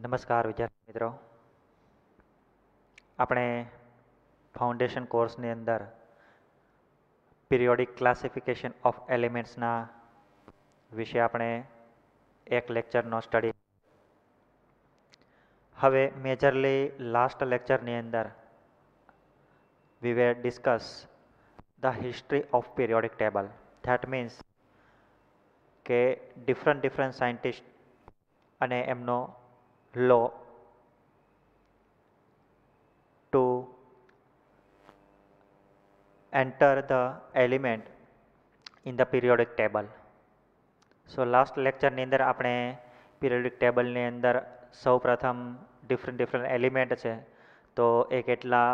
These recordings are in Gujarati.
નમસ્કાર વિદ્યાર્થી મિત્રો. આપણે ફાઉન્ડેશન કોર્સની અંદર પિરિયોડિક ક્લાસિફિકેશન ઓફ એલિમેન્ટ્સના વિશે આપણે એક લેક્ચરનો સ્ટડી. હવે મેજરલી લાસ્ટ લેક્ચરની અંદર we will discuss the history of periodic table. That means કે ડિફરન્ટ સાયન્ટિસ્ટ અને એમનો લો to enter the element in the periodic table. So last lecture ની અંદર આપણે periodic table ની અંદર સૌ પ્રથમ ડિફરન્ટ એલિમેન્ટ છે તો એ કેટલા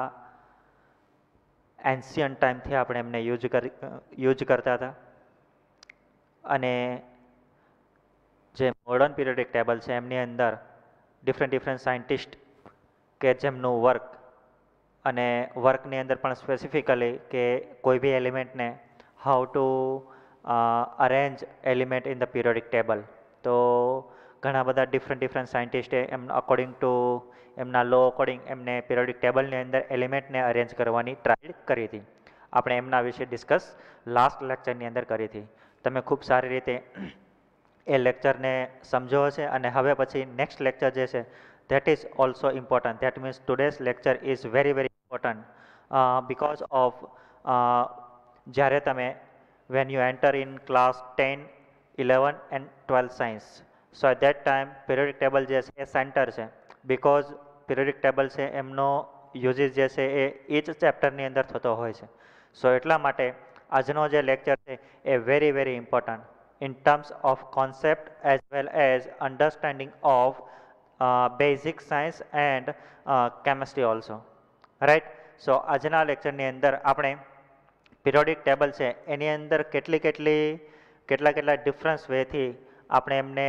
એન્શિયન્ટ ટાઈમથી આપણે એમને યુઝ કરતા હતા અને જે મોડર્ન પીરિયોડિક ટેબલ છે એમની અંદર ડિફરન્ટ સાયન્ટિસ્ટ કે જેમનું વર્ક અને વર્કની અંદર પણ સ્પેસિફિકલી કે કોઈ બી એલિમેન્ટને how to arrange element in the periodic table. તો ઘણા બધા ડિફરન્ટ સાયન્ટિસ્ટે અકોર્ડિંગ ટુ એમના લો અકોર્ડિંગ એમને પીરિયોડિક ટેબલની અંદર એલિમેન્ટને અરેન્જ કરવાની ટ્રાય કરી હતી. આપણે એમના વિશે ડિસ્કસ લાસ્ટ લેક્ચરની અંદર કરી હતી. તમે ખૂબ સારી રીતે એ લેક્ચરને સમજો હશે અને હવે પછી નેક્સ્ટ લેક્ચર જે છે that is also important. That means today's lecture is very important because of જ્યારે તમે when you enter in class 10, 11 and 12 science. So at that time periodic table જે છે એ સેન્ટર છે because periodic table છે એમનો યુઝિસ જે છે એ each ચેપ્ટરની અંદર થતો હોય છે. સો એટલા માટે આજનો જે લેક્ચર છે એ very important in terms of concept as well as understanding of basic science and chemistry also, right? સો આજના લેક્ચરની અંદર આપણે પીરિયોડિક ટેબલ છે એની અંદર કેટલા ડિફરન્સ વેથી આપણે એમને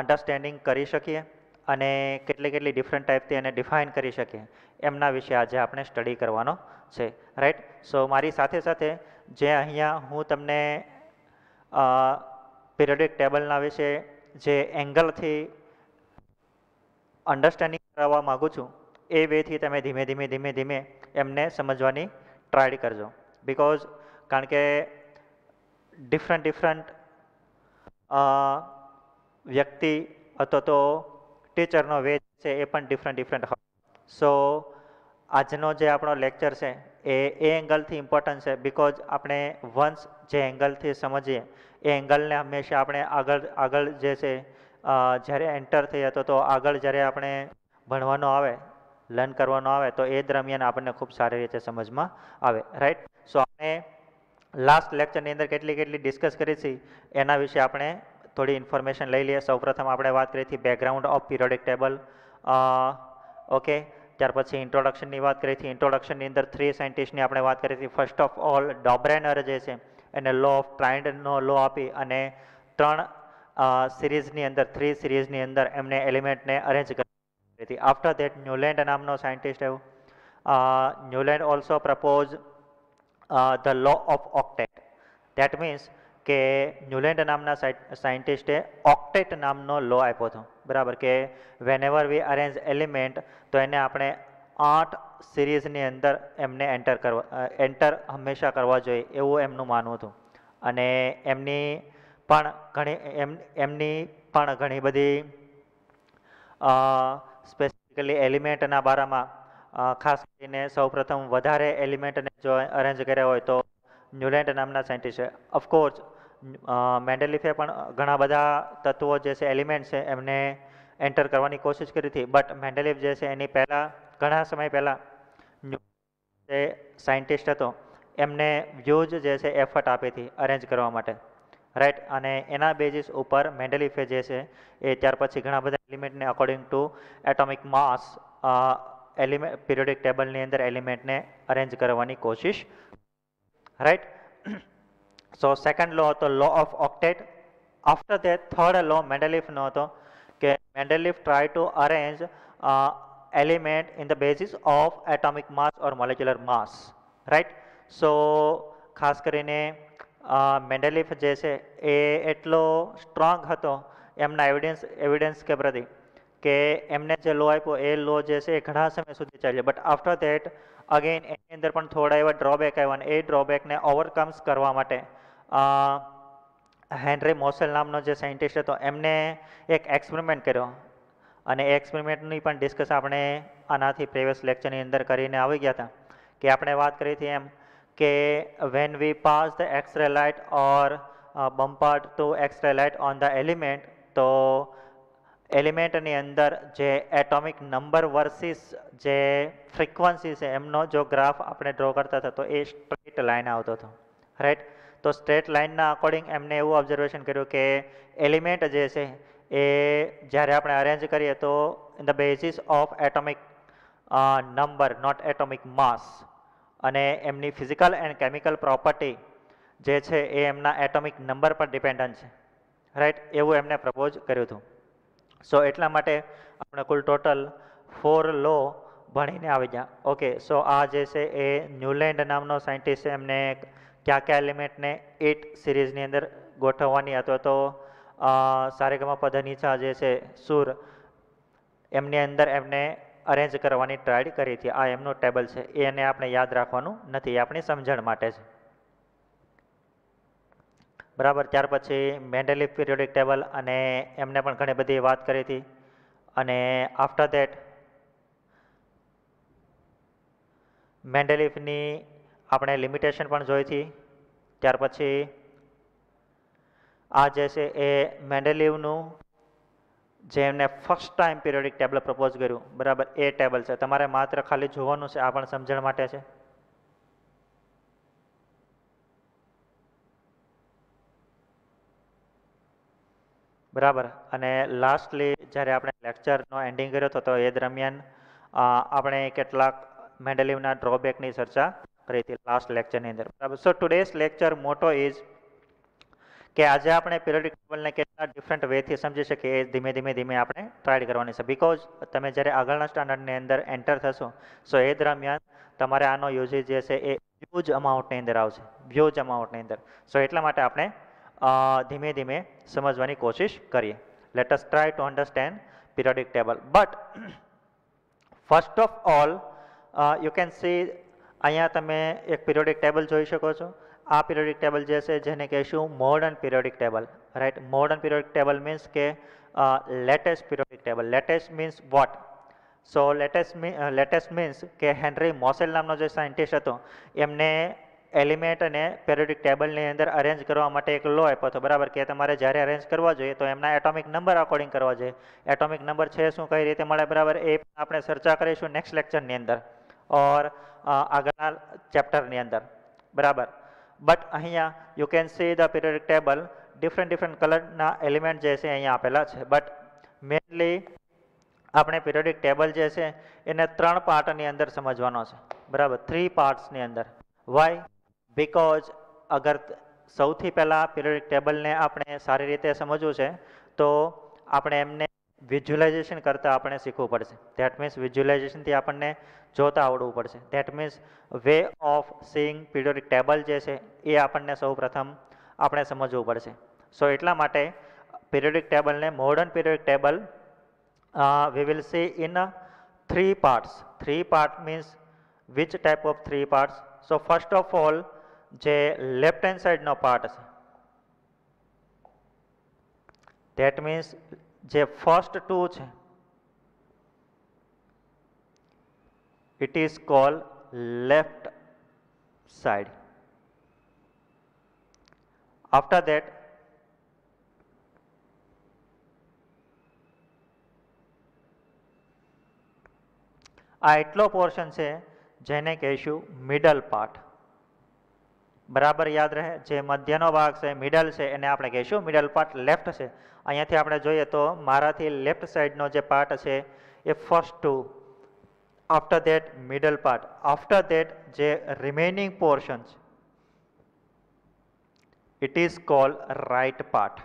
અન્ડરસ્ટેન્ડિંગ કરી શકીએ અને કેટલી ડિફરન્ટ ટાઈપથી એને ડિફાઇન કરી શકીએ એમના વિશે આજે આપણે સ્ટડી કરવાનો છે, રાઈટ? સો મારી સાથે જે અહીંયા હું તમને પીરિયોડિક ટેબલના વિશે જે એંગલથી અન્ડરસ્ટેન્ડિંગ કરાવવા માગું છું એ વેથી તમે ધીમે એમને સમજવાની ટ્રાય કરજો. બિકોઝ કારણ કે ડિફરન્ટ વ્યક્તિ અથવા તો ટીચરનો વે છે એ પણ ડિફરન્ટ હોય. સો આજનો જે આપણો લેક્ચર છે એ એંગલથી ઇમ્પોર્ટન્ટ છે બિકોઝ આપણે વન્સ જે એંગલથી સમજીએ એ એંગલને હંમેશા આપણે આગળ જે છે જ્યારે એન્ટર થઈએ તો આગળ જ્યારે આપણે ભણવાનો આવે લર્ન કરવાનો આવે તો એ દરમિયાન આપણને ખૂબ સારી રીતે સમજમાં આવે, રાઈટ? સો આપણે લાસ્ટ લેક્ચરની અંદર કેટલી ડિસ્કસ કરી છે એના વિશે આપણે થોડી ઇન્ફોર્મેશન લઈ લઈએ. સૌપ્રથમ આપણે વાત કરી હતી background of periodic table, okay. ત્યાર પછી ઇન્ટ્રોડક્શનની વાત કરી હતી. ઇન્ટ્રોડક્શનની અંદર 3 સાયન્ટિસ્ટની આપણે વાત કરી હતી. ફર્સ્ટ ઓફ ઓલ ડોબ્રેનર જે છે એને લો ઓફ ટ્રાયન્ગલનો લો આપી અને 3 સિરીઝની અંદર એમને એલિમેન્ટને અરેન્જ કરી હતી. આફ્ટર ધેટ ન્યુલેન્ડ નામનો સાયન્ટિસ્ટ આવ્યો. Newland also propose the law of octet. That means કે ન્યુલેન્ડ નામના સાયન્ટિસ્ટે ઓક્ટેટ નામનો લો આપ્યો હતો, બરાબર? કે વેન એવર વી અરેન્જ એલિમેન્ટ તો એને આપણે 8 સિરીઝની અંદર એમને એન્ટર હંમેશા કરવા જોઈએ એવું એમનું માનવું હતું. અને એમની પણ ઘણી બધી સ્પેસિફિકલી એલિમેન્ટના બારામાં ખાસ કરીને સૌપ્રથમ વધારે એલિમેન્ટને જો અરેન્જ કર્યા હોય તો ન્યુલેન્ડ નામના સાયન્ટિસ્ટે. ઓફકોર્સ મેન્ડેલિફે પણ ઘણા બધા તત્વો જે છે એલિમેન્ટ છે એમને એન્ટર કરવાની કોશિશ કરી હતી. બટ મેન્ડેલિફ જે છે એની ઘણા સમય પહેલાં જે સાયન્ટિસ્ટ હતો એમને હ્યુજ જે છે એફર્ટ આપી હતી અરેન્જ કરવા માટે, રાઈટ? અને એના બેઝિસ ઉપર મેન્ડેલિફે જે છે એ ત્યાર પછી ઘણા બધા એલિમેન્ટને according to atomic mass periodic ટેબલની અંદર એલિમેન્ટને અરેન્જ કરવાની કોશિશ, રાઈટ? સો સેકન્ડ લો હતો law of octet. After that third law મેન્ડેલિફનો હતો કે Mendeleev try to arrange element in the basis of atomic mass or molecular mass, right? So ખાસ કરીને મેન્ડેલિફ જે છે એ એટલો સ્ટ્રોંગ હતો એમના એવિડન્સ કે પ્રતિ કે એમને જે લો આપ્યો એ લો જે છે એ ઘણા સમય સુધી ચાલ્યો, બટ આફ્ટર ધેટ અગેન એની અંદર પણ થોડા એવા ડ્રોબેક આવ્યા અને એ ડ્રોબેકને ઓવરકમ્સ કરવા માટે હેનરી મોસેલ નામનો જે સાયન્ટિસ્ટ હતો એમને એક એક્સપેરિમેન્ટ કર્યો અને એ એક્સપેરિમેન્ટની પણ ડિસ્કસ આપણે આનાથી પ્રીવિયસ લેક્ચરની અંદર કરીને આવી ગયા હતા કે આપણે વાત કરી હતી એમ કે when we pass the X ray light or bombard to X ray light on the element, તો એલિમેન્ટની અંદર જે એટોમિક નંબર વર્સિસ જે ફ્રીક્વન્સી છે એમનો જો ગ્રાફ આપણે ડ્રો કરતા હતા તો એ સ્ટ્રેટ લાઇન આવતો હતો, રાઈટ. તો સ્ટ્રેટ લાઇનના અકોર્ડિંગ એમને એવું ઓબ્ઝર્વેશન કર્યું કે એલિમેન્ટ જે છે એ જ્યારે આપણે અરેન્જ કરીએ તો in the basis of atomic number not atomic mass, અને એમની ફિઝિકલ એન્ડ કેમિકલ પ્રોપર્ટી જે છે એ એમના એટોમિક નંબર પર ડિપેન્ડન્ટ છે, રાઈટ. એવું એમને પ્રપોઝ કર્યું હતું. સો એટલા માટે આપણે કુલ ટોટલ 4 લો ભણીને આવી ગયા. ઓકે, સો આ જે છે એ ન્યુલેન્ડ નામનો સાયન્ટિસ્ટ છે, એમને કયા એલિમેન્ટને 8 સિરીઝની અંદર ગોઠવવાની અથવા તો સારેગામા પધનિસા જે છે સુર એમની અંદર એમને અરેન્જ કરવાની ટ્રાય કરી હતી. આ એમનું ટેબલ છે, એને આપણે યાદ રાખવાનું નથી, આપણી સમજણ માટે છે, બરાબર. ત્યાર પછી મેન્ડેલિફ પિરિયોડિક ટેબલ અને એમને પણ ઘણી બધી વાત કરી હતી. અને આફ્ટર ધેટ મેન્ડેલિફની આપણે લિમિટેશન પણ જોઈ હતી. ત્યાર પછી આ જે છે એ મેન્ડેલિવનું જે એમને first time periodic table propose કર્યું, બરાબર, એ ટેબલ છે. તમારે માત્ર ખાલી જોવાનું છે, આ પણ સમજણ માટે છે. બરાબર. અને લાસ્ટલી જ્યારે આપણે લેક્ચરનો એન્ડિંગ કર્યો હતો તો એ દરમિયાન આપણે કેટલાક મેન્ડેલિવના ડ્રોબેકની ચર્ચા કરી હતી લાસ્ટ લેક્ચરની અંદર, બરાબર. સો ટુડેઝ લેક્ચર મોટો ઇઝ કે આજે આપણે પિરિયોડિક ટેબલને કેટલા ડિફરન્ટ વેથી સમજી શકીએ એ ધીમે ધીમે આપણે ટ્રાય કરવાની છે. બિકોઝ તમે જ્યારે આગળના સ્ટાન્ડર્ડની અંદર એન્ટર થશો સો એ દરમિયાન તમારે આનો યુઝેજ જે છે એ હ્યુજ અમાઉન્ટની અંદર આવશે, હ્યુજ અમાઉન્ટની અંદર. સો એટલા માટે આપણે ધીમે ધીમે સમજવાની કોશિશ કરીએ. Let us try to understand periodic table. But first of all you can C, અહીંયા તમે એક પિરિયોડિક ટેબલ જોઈ શકો છો. આ પિરિયોડિક ટેબલ જે છે જેને કહીશું modern periodic table, right. Modern periodic table means કે latest periodic table. Latest means what? So latest means કે હેનરી મોસેલ નામનો જે સાયન્ટિસ્ટ હતો એમને એલિમેન્ટ અને પિરિયોડિક ટેબલની અંદર અરેન્જ કરવા માટે એક લો આપ્યો હતો, બરાબર, કે તમારે જ્યારે અરેન્જ કરવા જોઈએ તો એમના એટોમિક નંબર અકોર્ડિંગ કરવા જોઈએ. એટોમિક નંબર છે શું, કઈ રીતે મળે, બરાબર, એ આપણે ચર્ચા કરીશું નેક્સ્ટ લેક્ચરની અંદર ઓર આગળના ચેપ્ટરની અંદર, બરાબર. બટ અહીંયા you can C the periodic table, different કલરના એલિમેન્ટ જે છે અહીંયા આપેલા છે. બટ મેઇનલી આપણે પિરિયોડિક ટેબલ જે છે એને 3 પાર્ટની અંદર સમજવાનો છે, બરાબર, 3 પાર્ટ્સની અંદર. વાય? બિકોઝ અગર સૌથી પહેલાં પિરિયોડિક ટેબલને આપણે સારી રીતે સમજવું છે તો આપણે એમને વિઝ્યુલાઇઝેશન કરતાં આપણે શીખવું પડશે. ધેટ મીન્સ વિઝ્યુલાઇઝેશનથી આપણને જોતા આવડવું પડશે. That means way of seeing periodic table જે છે એ આપણને સૌ પ્રથમ આપણે સમજવું પડશે. સો એટલા માટે પિરિયોડિક ટેબલને modern periodic table we will see in 3 parts. 3 part means which type of 3 parts? So first of all જે લેફ્ટ હેન્ડ સાઈડનો પાર્ટ છે, ધેટ મીન્સ જે ફર્સ્ટ 2 છે it is called left side. After that આ એટલો પોર્શન છે જેને કહીશું મિડલ પાર્ટ, બરાબર. યાદ રહે, જે મધ્યનો ભાગ છે મિડલ છે એને આપણે કહીશું મિડલ પાર્ટ, લેફ્ટ છે. અહીંયાથી આપણે જોઈએ તો મારાથી લેફ્ટ સાઈડનો જે પાર્ટ છે એ first 2, after that middle part, after that જે રિમેનિંગ પોર્શન છે it is called right part.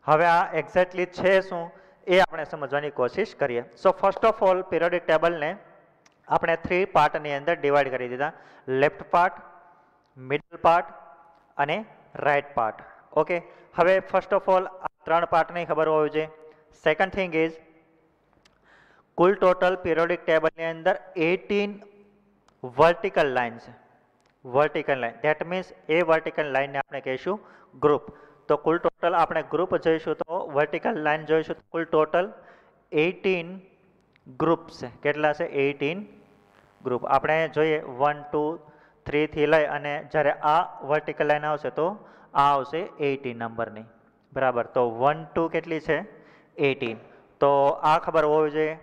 હવે આ એક્ઝેક્ટલી છે શું એ આપણે સમજવાની કોશિશ કરીએ. So first of all periodic ટેબલને આપણે 3 પાર્ટની અંદર ડિવાઈડ કરી દીધા, લેફ્ટ પાર્ટ, મિડલ પાર્ટ અને રાઈટ પાર્ટ. ઓકે, હવે ફર્સ્ટ ઓફ ઓલ આ 3 પાર્ટની ખબર હોવી જોઈએ. સેકન્ડ થિંગ ઇઝ કુલ ટોટલ પિરિયોડિક ટેબલની અંદર 18 વર્ટિકલ લાઇન છે. વર્ટિકલ લાઇન ધેટ મીન્સ એ વર્ટિકલ લાઇનને આપણે કહીશું ગ્રુપ. તો કુલ ટોટલ આપણે ગ્રુપ જોઈશું તો વર્ટિકલ લાઇન જોઈશું તો કુલ ટોટલ 18 ગ્રુપ છે. કેટલા છે? 18 ગ્રુપ. આપણે જોઈએ 1 2 3 થી લઈ અને જ્યારે આ વર્ટિકલ લાઇન આવશે તો આ આવશે 18 નંબરની. બરાબર. તો 1 2 કેટલી છે? 18. તો આ ખબર હોવી જોઈએ.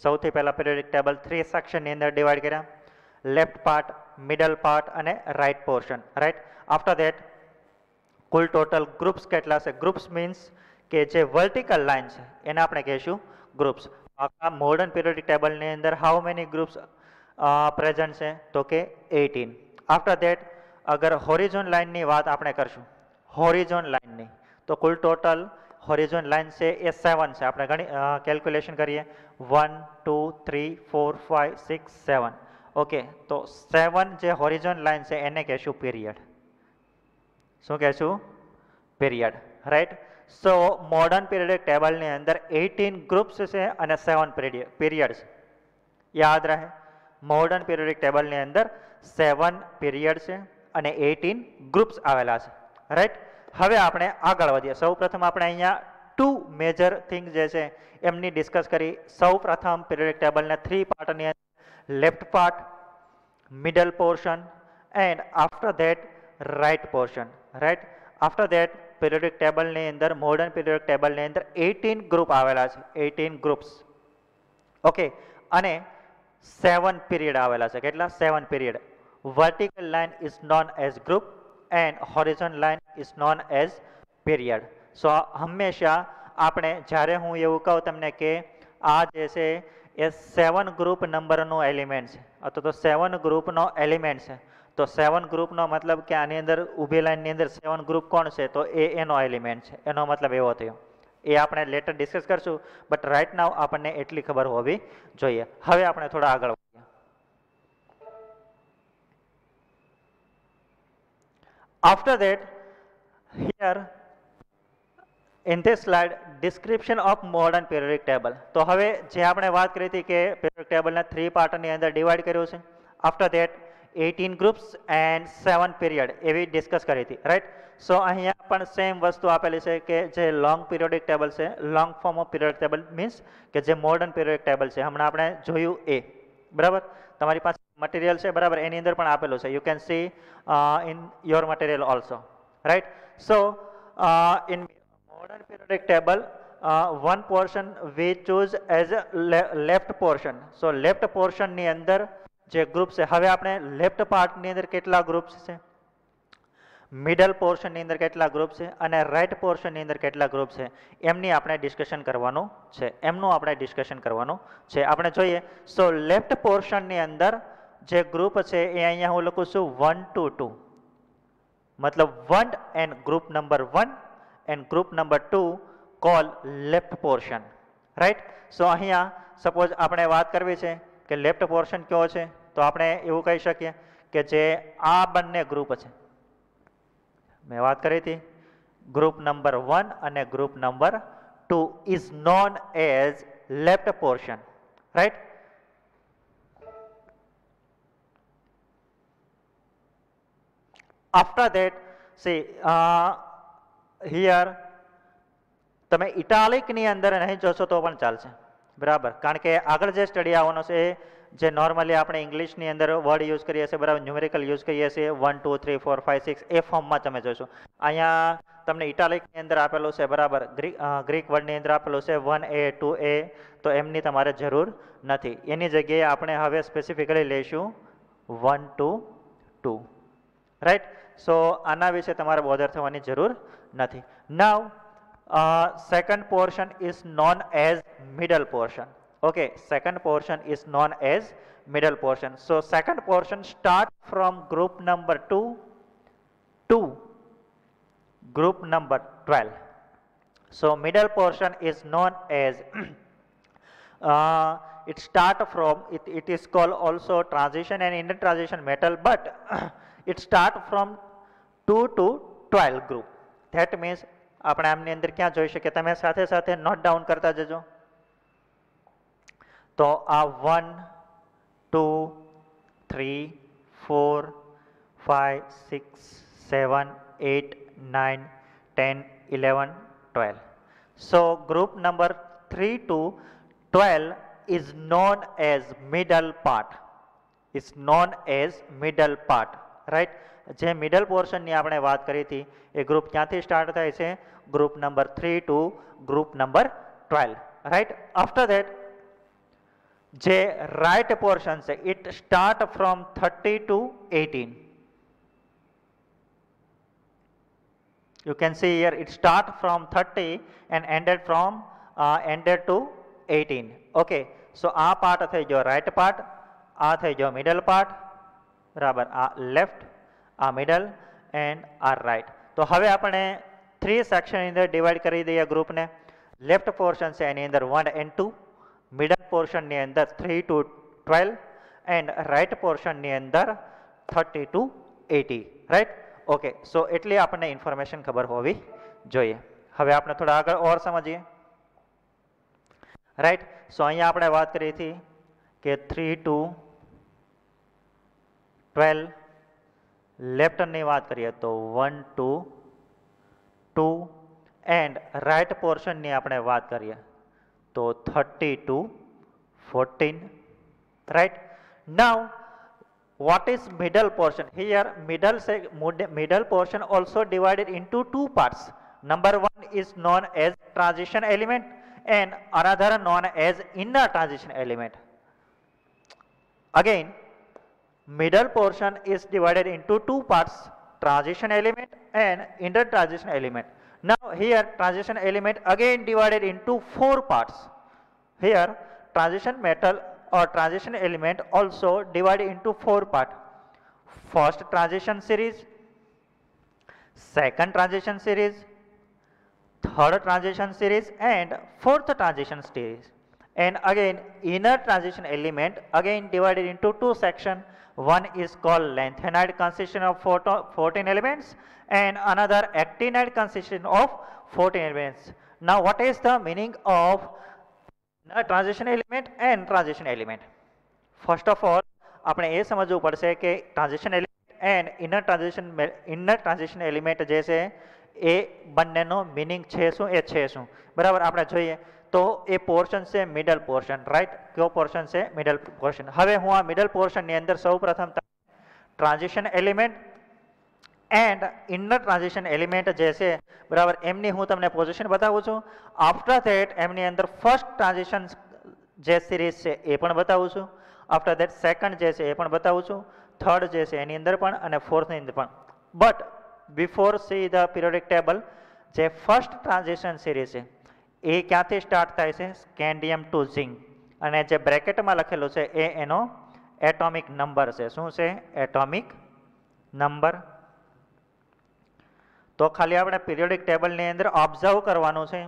સૌથી પહેલાં પિરિયોડિક ટેબલ 3 સેક્શનની અંદર ડિવાઈડ કર્યા. લેફ્ટ પાર્ટ, મિડલ પાર્ટ અને right portion. Right. After that કુલ ટોટલ ગ્રુપ્સ કેટલા છે? ગ્રુપ્સ મીન્સ કે જે વર્ટિકલ લાઇન છે એને આપણે કહીશું ગ્રુપ્સ. આખા મોડર્ન પિરિયોડિક ટેબલની અંદર હાઉ મેની ગ્રુપ્સ પ્રેઝન્ટ છે? તો કે 18. આફ્ટર ધેટ અગર હોરિઝોન લાઇનની વાત આપણે કરશું, હોરિઝોન લાઇનની, તો કુલ ટોટલ હોરિઝોન લાઇન છે એ 7 છે. આપણે ઘણી કેલ્ક્યુલેશન કરીએ 1 2 3 4 5 6 7. ઓકે, તો 7 જે હોરિઝોન લાઇન છે એને કહેશું પીરિયડ. શું કહેશું? પીરિયડ. રાઈટ. સો મોડર્ન પિરિયોડિક ટેબલની અંદર 18 ગ્રુપ્સ છે અને 7 પીરિયડ્સ. યાદ રહે, મોડર્ન પિરિયોડિક ટેબલની અંદર 7 પીરિયડ છે અને 18 ગ્રુપ્સ આવેલા છે. રાઈટ. હવે આપણે આગળ વધીએ. સૌ પ્રથમ આપણે અહીંયા 2 મેજર થિંગ જે છે એમની ડિસ્કસ કરી. સૌ પ્રથમ પિરિયોડિક ટેબલના 3 પાર્ટની અંદર left part, middle portion and after that right portion. Right. After that periodic ટેબલની અંદર મોડર્ન પિરિયોડિક ટેબલની અંદર 18 ગ્રુપ આવેલા છે. 18 ગ્રુપ્સ. ઓકે, અને 7 પીરિયડ આવેલા છે. કેટલા? 7 period. Vertical line is known as group and horizon line is known as period. So હંમેશા આપણે જ્યારે હું એવું કહું તમને કે આ જે છે એ 7 ગ્રુપ નંબરનો એલિમેન્ટ છે અથવા તો 7 ગ્રુપનો એલિમેન્ટ છે, તો 7 ગ્રુપનો મતલબ કે આની અંદર ઊભી લાઇનની અંદર 7 ગ્રુપ કોણ છે? તો એનો એલિમેન્ટ છે. એનો મતલબ એવો થયો. એ આપણે લેટર ડિસ્કસ કરશું, બટ રાઇટ નાવ આપણને એટલી ખબર હોવી જોઈએ. હવે આપણે થોડા આગળ વધીએ. After that here in this slide description of modern periodic table. તો હવે જે આપણે વાત કરી હતી કે પિરિયોડિક ટેબલના 3 પાર્ટની અંદર ડિવાઈડ કર્યું છે. After that 18 groups and 7 period એવી ડિસ્કસ કરી હતી. રાઈટ. સો અહીંયા પણ સેમ વસ્તુ આપેલી છે કે જે લોંગ પિરિયોડિક ટેબલ છે, long form of periodic table means કે જે મોડર્ન પિરિયોડિક ટેબલ છે. હમણાં આપણે જોયું એ. બરાબર. તમારી પાસે મટીરિયલ છે. બરાબર. એની અંદર પણ આપેલું છે. You can C in your material also. Right. So in modern periodic table one portion we choose as a left portion. So left portion ની અંદર જે ગ્રુપ છે, હવે આપણે લેફ્ટ પાર્ટની અંદર કેટલા ગ્રુપ્સ છે, મિડલ પોર્શનની અંદર કેટલા ગ્રુપ છે અને રાઈટ પોર્શનની અંદર કેટલા ગ્રુપ છે એમની આપણે ડિસ્કશન કરવાનું છે. એમનું આપણે ડિસ્કશન કરવાનું છે. આપણે જોઈએ. સો લેફ્ટ પોર્શનની અંદર જે ગ્રુપ છે એ અહીંયા હું લખું છું 1 to 2. મતલબ 1 and group number 1 and group number 2 call left portion. right. so અહીંયા સપોઝ આપણે વાત કરવી છે કે લેફ્ટ પોર્શન કયો છે, તો આપણે એવું કહી શકીએ કે જે આ બંને ગ્રુપ છે મેં વાત કરી હતી, ગ્રુપ નંબર 1 અને group number 2 is known as left portion. right. after that see here તમે ઇટાલિકની અંદર નહીં જોશો તો પણ ચાલશે. બરાબર. કારણ કે આગળ જે સ્ટડી આવવાનો છે જે નોર્મલી આપણે ઇંગ્લિશની અંદર વર્ડ યુઝ કરીએ છીએ, બરાબર, ન્યુમેરિકલ યુઝ કરીએ છીએ 1 2 3 4 5 6 એ ફોર્મમાં તમે જોશો. અહીંયા તમને ઇટાલિકની અંદર આપેલું છે. બરાબર. ગ્રીક વર્ડની અંદર આપેલું છે 1A 2A, તો એમની તમારે જરૂર નથી. એની જગ્યાએ આપણે હવે સ્પેસિફિકલી લઈશું 1 to 2. રાઈટ. સો આના વિશે તમારે બોધર થવાની જરૂર નથી. Now second portion is known as middle portion. Okay, second portion is known as middle portion. So second portion start from group number 2 to group number 12. So middle portion is known as it start from it is called also transition and intertransition metal, but it start from 2 to 12 group. That means આપણે આમની અંદર ક્યાં જોઈ શકીએ, તમે સાથે સાથે નોટ ડાઉન કરતા જજો. તો આ 1 2 3 4 5 6 7 8 9 10 11 12. So group number 3 to 12 is known as middle part. Is known as middle part, right? જે મિડલ પોર્શનની આપણે વાત કરી હતી એ ગ્રુપ ક્યાંથી સ્ટાર્ટ થાય છે? Group number 3 to group number 12, right. After that જે રાઈટ પોર્શન છે it start from 30 to 18. You can see here it start from 30 and ended to 18. Okay, so આ પાર્ટ થઈ ગયો રાઈટ પાર્ટ, આ થઈ ગયો મિડલ પાર્ટ, બરાબર. આ લેફ્ટ, આ મિડલ એન્ડ આ રાઈટ. તો હવે આપણે 3 સેક્શનની અંદર ડિવાઈડ કરી દઈએ ગ્રુપને. લેફ્ટ પોર્શન છે એની અંદર 1 and 2, મિડલ પોર્શનની અંદર 3 to 12 એન્ડ રાઈટ પોર્શનની અંદર 30 to 80, રાઈટ. ઓકે, સો એટલી આપણને ઇન્ફોર્મેશન ખબર હોવી જોઈએ. હવે આપણે થોડા આગળ ઓર સમજીએ, રાઈટ. સો અહીંયા આપણે વાત કરી હતી કે 3 to 12 લેફ્ટની વાત કરીએ તો 1 to 2 એન્ડ રાઈટ પોર્શનની આપણે વાત કરીએ તો 30 to 14, right. Now what is middle portion? Here middle portion also divided into 2 parts. Number 1 is known as transition element and another known as inner transition element. Again, middle portion is divided into 2 parts, transition element and inner transition element. Now here transition element again divided into 4 parts. Here transition metal or transition element also divided into 4 parts. First transition series, second transition series, third transition series and fourth transition series. And again inner transition element again divided into 2 sections. One is called lanthanide consisting of 14 elements and another actinide consisting of 14 elements. Now what is the meaning of transition element and transition element? First of all આપણે એ સમજવું પડશે કે transition element and inner transition element જે છે એ બંનેનો મિનિંગ છે શું, એ છે શું, બરાબર. આપણે જોઈએ તો એ પોર્શન છે મિડલ પોર્શન, રાઈટ. કયો પોર્શન છે? Middle portion. હવે હું આ મિડલ પોર્શનની અંદર સૌપ્રથમ transition element and inner transition element જે છે, બરાબર, એમની હું તમને પોઝિશન બતાવું છું. આફ્ટર ધેટ એમની અંદર ફર્સ્ટ ટ્રાન્ઝિશન જે સિરીઝ છે એ પણ બતાવું છું. આફ્ટર ધેટ સેકન્ડ જે છે એ પણ બતાવું છું. થર્ડ જે છે એની અંદર પણ અને ફોર્થની અંદર પણ. But before see the periodic table, જે ફર્સ્ટ ટ્રાન્ઝિશન સિરીઝ છે એ ક્યાંથી સ્ટાર્ટ થાય છે? Scandium to zinc. અને જે બ્રેકેટમાં લખેલું છે એ એનો એટોમિક નંબર છે. શું છે? Atomic number. તો ખાલી આપણે પિરિયોડિક ટેબલની અંદર ઓબ્ઝર્વ કરવાનું છે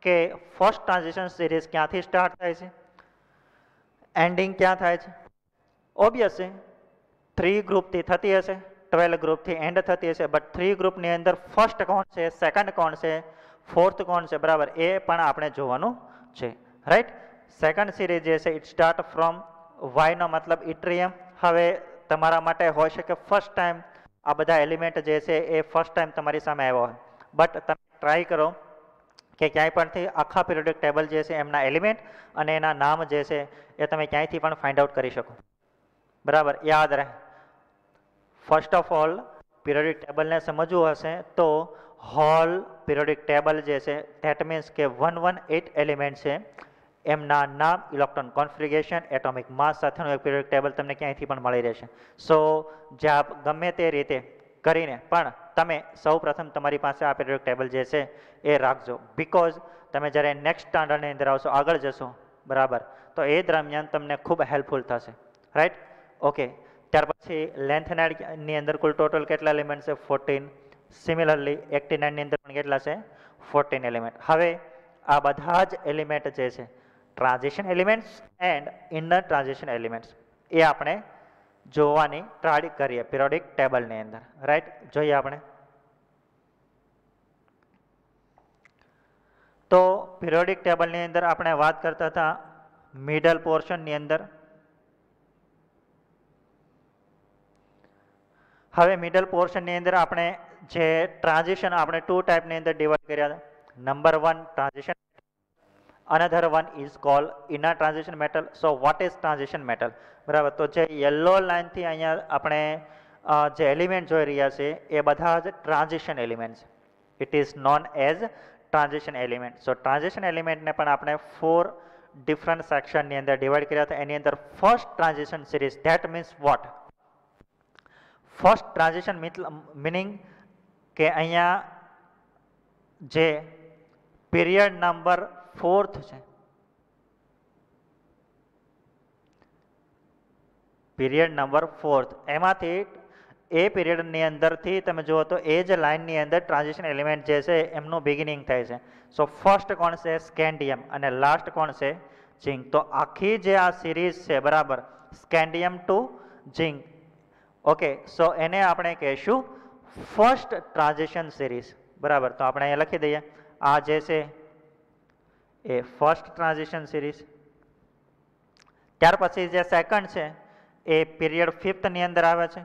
કે ફર્સ્ટ ટ્રાન્ઝિશન સિરીઝ ક્યાંથી સ્ટાર્ટ થાય છે, એન્ડિંગ ક્યાં થાય છે. ઓબ્વિયસ છે 3 ગ્રુપથી થતી હશે, 12 ગ્રુપથી એન્ડ થતી હશે, બટ 3 ગ્રુપની અંદર ફર્સ્ટ કોણ છે, સેકન્ડ કોણ છે, ફોર્થ કોણ છે, બરાબર, એ પણ આપણે જોવાનું છે, રાઈટ. સેકન્ડ સિરીઝ જે છે ઇટ સ્ટાર્ટ ફ્રોમ વાયનો મતલબ ઇટ્રિયમ. હવે તમારા માટે હોય છે કે ફર્સ્ટ ટાઈમ આ બધા એલિમેન્ટ જે છે એ ફર્સ્ટ ટાઈમ તમારી સામે આવ્યો હોય, બટ તમે ટ્રાય કરો કે ક્યાંય પણથી આખા પિરિયોડિક ટેબલ જે છે એમના એલિમેન્ટ અને એના નામ જે છે એ તમે ક્યાંયથી પણ ફાઇન્ડ આઉટ કરી શકો, બરાબર. યાદ રહે. ફર્સ્ટ ઓફ ઓલ પિરિયોડિક ટેબલને સમજવું હશે તો હોલ પિરિયોડિક ટેબલ જે છે ધેટ મીન્સ કે 118 એલિમેન્ટ છે, એમના નામ, ઇલેક્ટ્રોન કોન્ફિગરેશન, એટોમિક માસ સાથેનું એક પિરિયોડિક ટેબલ તમને ક્યાંયથી પણ મળી રહેશે. સો જે આપ ગમે તે રીતે કરીને પણ તમે સૌપ્રથમ તમારી પાસે આ પિરિયોડિક ટેબલ જે છે એ રાખજો, બિકોઝ તમે જ્યારે નેક્સ્ટ સ્ટાન્ડર્ડની અંદર આવશો, આગળ જશો, બરાબર, તો એ દરમિયાન તમને ખૂબ હેલ્પફુલ થશે, રાઈટ. ઓકે, ત્યાર પછી લેન્થનાઇડની અંદર કુલ ટોટલ કેટલા એલિમેન્ટ છે? 14. સિમિલરલી એક્ટિનાઇડની અંદર પણ કેટલા છે? 14 એલિમેન્ટ. હવે આ બધા જ એલિમેન્ટ જે છે transition elements and inner transition elements એ આપણે જોવાની ટ્રાય કરીએ પિરિયોડિક ટેબલની અંદર, રાઈટ. જોઈએ આપણે. તો પિરિયોડિક ટેબલની અંદર આપણે વાત કરતા હતા મિડલ પોર્શનની અંદર. હવે મિડલ પોર્શનની અંદર આપણે જે ટ્રાન્ઝિશન આપણે ટુ ટાઈપની અંદર ડિવાઈડ કર્યા હતા. Number 1 transition, another one is called inner transition metal. So what is transition metal? બરાબર, તો જે યલો લાઇનથી અહીંયા આપણે જે એલિમેન્ટ જોઈ રહ્યા છે એ બધા જ ટ્રાન્ઝિશન એલિમેન્ટ છે. It is known as transition element. So transition એલિમેન્ટને પણ આપણે 4 ડિફરન્ટ સેક્શનની અંદર ડિવાઈડ કર્યા હતા. એની અંદર first transition series, that means what? First transition meaning કે અહીંયા જે પીરિયડ નંબર 4th છે, પીરિયડ નંબર 4th, એમાંથી એ પીરિયડની અંદરથી તમે જુઓ તો એ જ લાઇનની અંદર ટ્રાન્ઝિશન એલિમેન્ટ જે છે એમનું બિગિનિંગ થાય છે. સો ફર્સ્ટ કોણ છે? સ્કેન્ડિયમ, અને લાસ્ટ કોણ છે? ઝિંક. તો આખી જે આ સિરીઝ છે, બરાબર, સ્કેન્ડિયમ ટુ ઝિંક, ઓકે, સો એને આપણે કહીશું ફર્સ્ટ ટ્રાન્ઝિશન સિરીઝ. બરાબર, તો આપણે અહીંયા લખી દઈએ આ જે છે એ ફર્સ્ટ ટ્રાન્ઝિશન સિરીઝ. ત્યાર પછી જે સેકન્ડ છે એ પીરિયડ 5th ની અંદર આવે છે,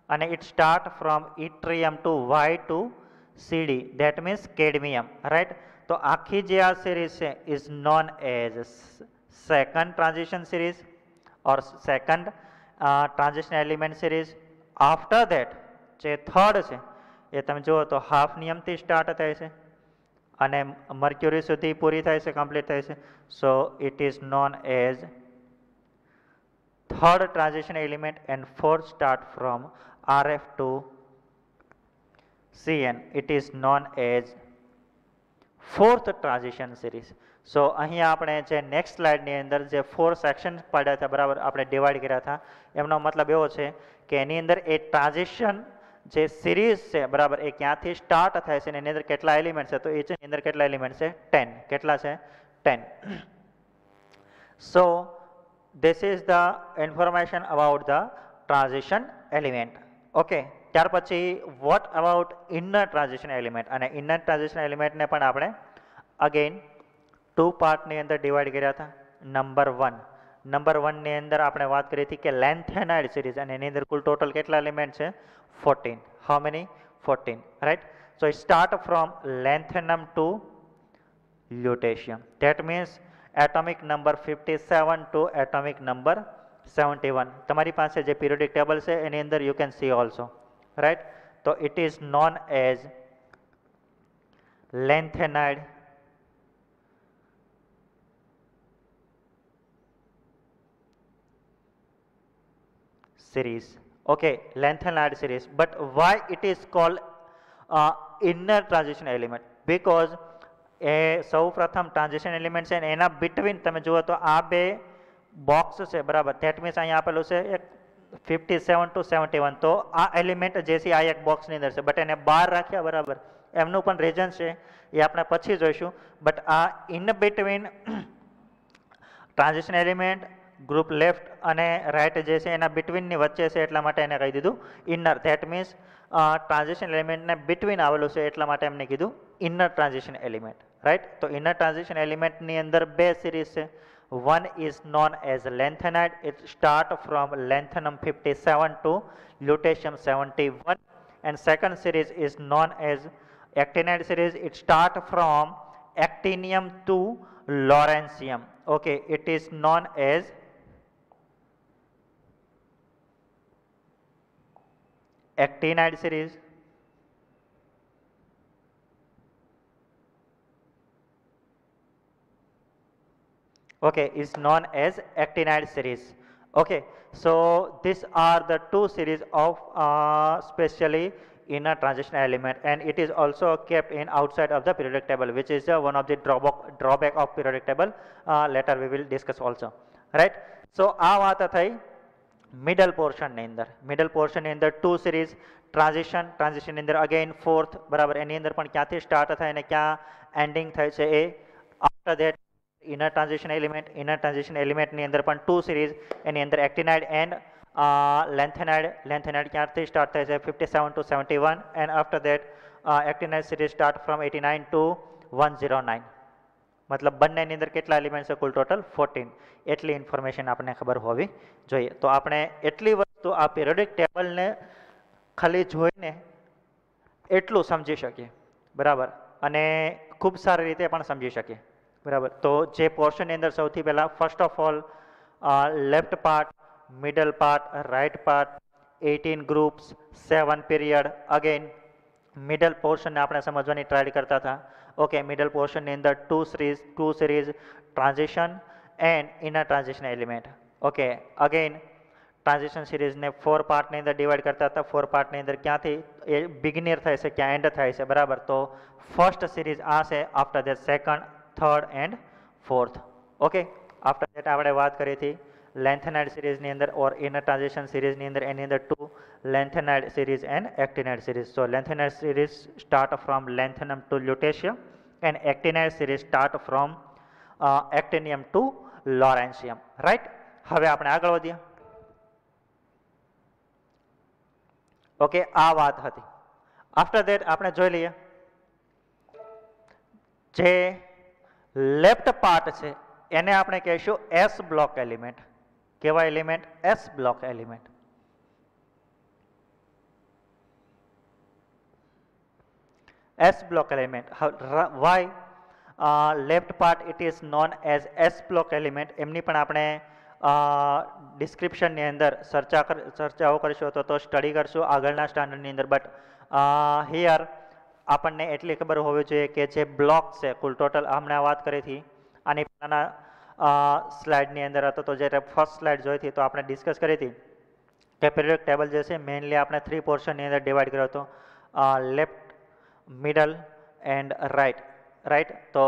અને it start from yttrium to Y to CD, that means cadmium, right. તો આખી જે આ સિરીઝ છે is known as second transition series or second transition element series. After that જે થર્ડ છે એ તમે જુઓ તો હાફનિયમથી સ્ટાર્ટ થાય છે અને મર્ક્યુરી સુધી પૂરી થાય છે, કમ્પ્લીટ થાય છે. સો it is known as third transition element, and fourth start from RF to CN. It is known as fourth transition series. સો અહીંયા આપણે જે નેક્સ્ટ સ્લાઇડની અંદર જે 4 સેક્શન પાડ્યા હતા, બરાબર, આપણે ડિવાઈડ કર્યા હતા, એમનો મતલબ એવો છે કે એની અંદર એ ટ્રાન્ઝિશન જે સિરીઝ છે, બરાબર, એ ક્યાંથી સ્ટાર્ટ થાય છે, એની અંદર કેટલા એલિમેન્ટ છે, તો એની અંદર કેટલા એલિમેન્ટ છે? 10. કેટલા છે? 10. સો this is the information about the transition element. Okay, ત્યાર પછી what about inner transition element? અને inner transition element ને પણ આપણે again 2 પાર્ટની અંદર ડિવાઈડ કર્યા હતા. નંબર 1 ની અંદર આપણે વાત કરી હતી કે લેન્થેનાઇડ સિરીઝ, અને એની અંદર કુલ ટોટલ કેટલા એલિમેન્ટ છે? 14. how many? 14, right? So it start from lanthanum to lutetium, that means atomic number 57 to atomic number 71. તમારી પાસે જે પિરિયોડિક ટેબલ છે એની અંદર you can see also, right. તો it is known as lanthanide series. Okay, lanthanide series. But why it is called inner transition element? Because એ સૌ પ્રથમ ટ્રાન્ઝિશન એલિમેન્ટ છે ને એના બિટવીન તમે જુઓ તો આ બે બોક્સ છે, બરાબર, ધેટ મીન્સ અહીંયા આપેલું છે એક 57 ટુ 71. તો આ એલિમેન્ટ જે છે આ એક બોક્સની અંદર છે, બટ એને બહાર રાખ્યા, બરાબર. એમનું પણ રીઝન છે, એ આપણે પછી જોઈશું. બટ આ in between transition element group left અને રાઈટ જે છે એના બિટવીનની વચ્ચે છે, એટલા માટે એને કહી દીધું ઇનર. ધેટ મીન્સ ટ્રાન્ઝિશન એલિમેન્ટને બિટવીન આવેલું છે, એટલા માટે એમને કીધું ઇનર ટ્રાન્ઝિશન એલિમેન્ટ, રાઈટ. તો ઇનર ટ્રાન્ઝિશન એલિમેન્ટની અંદર 2 સિરીઝ છે. One is known as lanthanide. It start from lanthanum 57 to lutetium 71, and second series is known as actinide series. It start from actinium to lawrencium. Okay, it is known as actinide series. Okay, is known as actinide series. Okay, so these are the 2 series of specially inner transition element, and it is also kept in outside of the periodic table, which is one of the drawback of periodic table. Later we will discuss also, right. So આ વાત થઈ મિડલ પોર્શન ની અંદર. મિડલ પોર્શન ની અંદર 2 સિરીઝ ટ્રાન્ઝિશન ની અંદર અગેન 4th, બરાબર, એની અંદર પણ ક્યાંથી સ્ટાર્ટ થાય અને ક્યાં એન્ડિંગ થાય છે એ. After that inner transition element ની અંદર પણ 2 સિરીઝ, એની અંદર actinide and lanthanide ક્યાંથી સ્ટાર્ટ થાય છે? 57 to 71, and after that actinide series start from 89 to 109, मतलब બંનેની અંદર કેટલા એલિમેન્ટ છે કુલ ટોટલ 14 એટલી ઇન્ફોર્મેશન આપણે ખબર હોવી જોઈએ તો આપણે એટલી વસ્તુ આ પિરિયોડિક ટેબલને ખાલી જોઈને એટલું સમજી શકીએ બરાબર અને ખૂબ સારી રીતે પણ સમજી શકીએ બરાબર તો જે પોર્શનની અંદર સૌથી પહેલાં first of all left part middle part right part 18 groups 7 period again middle પોર્શનને આપણે સમજવાની ટ્રાય કરતા હતા ઓકે મિડલ પોર્શનની અંદર two series transition and inner transition element okay again transition સિરીઝને 4 પાર્ટની અંદર ડિવાઈડ કરતા હતા 4 પાર્ટની અંદર ક્યાંથી એ બિગિનર થાય છે ક્યાં એન્ડ થાય છે બરાબર તો ફર્સ્ટ સિરીઝ આ છે after that second third and fourth okay after that આપણે વાત કરી હતી લેન્થેનાઇડ સિરીઝની અંદર ઓર ઇનર ટ્રાન્ઝિશન સિરીઝની અંદર એની અંદર two lanthanide series and actinide series so lanthanide series start from lanthanum to lutetium and actinide series start from actinium to lawrencium right હવે આપણે આગળ વધીએ ઓકે આ વાત હતી આફ્ટર ધેટ આપણે જોઈ લઈએ જે લેફ્ટ પાર્ટ છે એને આપણે કહીશું એસ બ્લોક એલિમેન્ટ કેવા element s block element s block element why left part it is known as s block element એમની પણ આપણે ડિસ્ક્રિપ્શનની અંદર ચર્ચાઓ કરીશું તો સ્ટડી કરશું આગળના સ્ટાન્ડર્ડની અંદર બટ હિયર આપણને એટલી ખબર હોવી જોઈએ કે જે બ્લોક છે કુલ ટોટલ હમણાં વાત કરી હતી આની પહેલાંના સ્લાઇડની અંદર હતો તો જ્યારે ફર્સ્ટ સ્લાઇડ જોઈ હતી તો આપણે ડિસ્કસ કરી હતી કે પિરિયોડિક ટેબલ જે છે મેઇનલી આપણે 3 પોર્શનની અંદર ડિવાઈડ કર્યો હતો લેફ્ટ મિડલ એન્ડ રાઈટ તો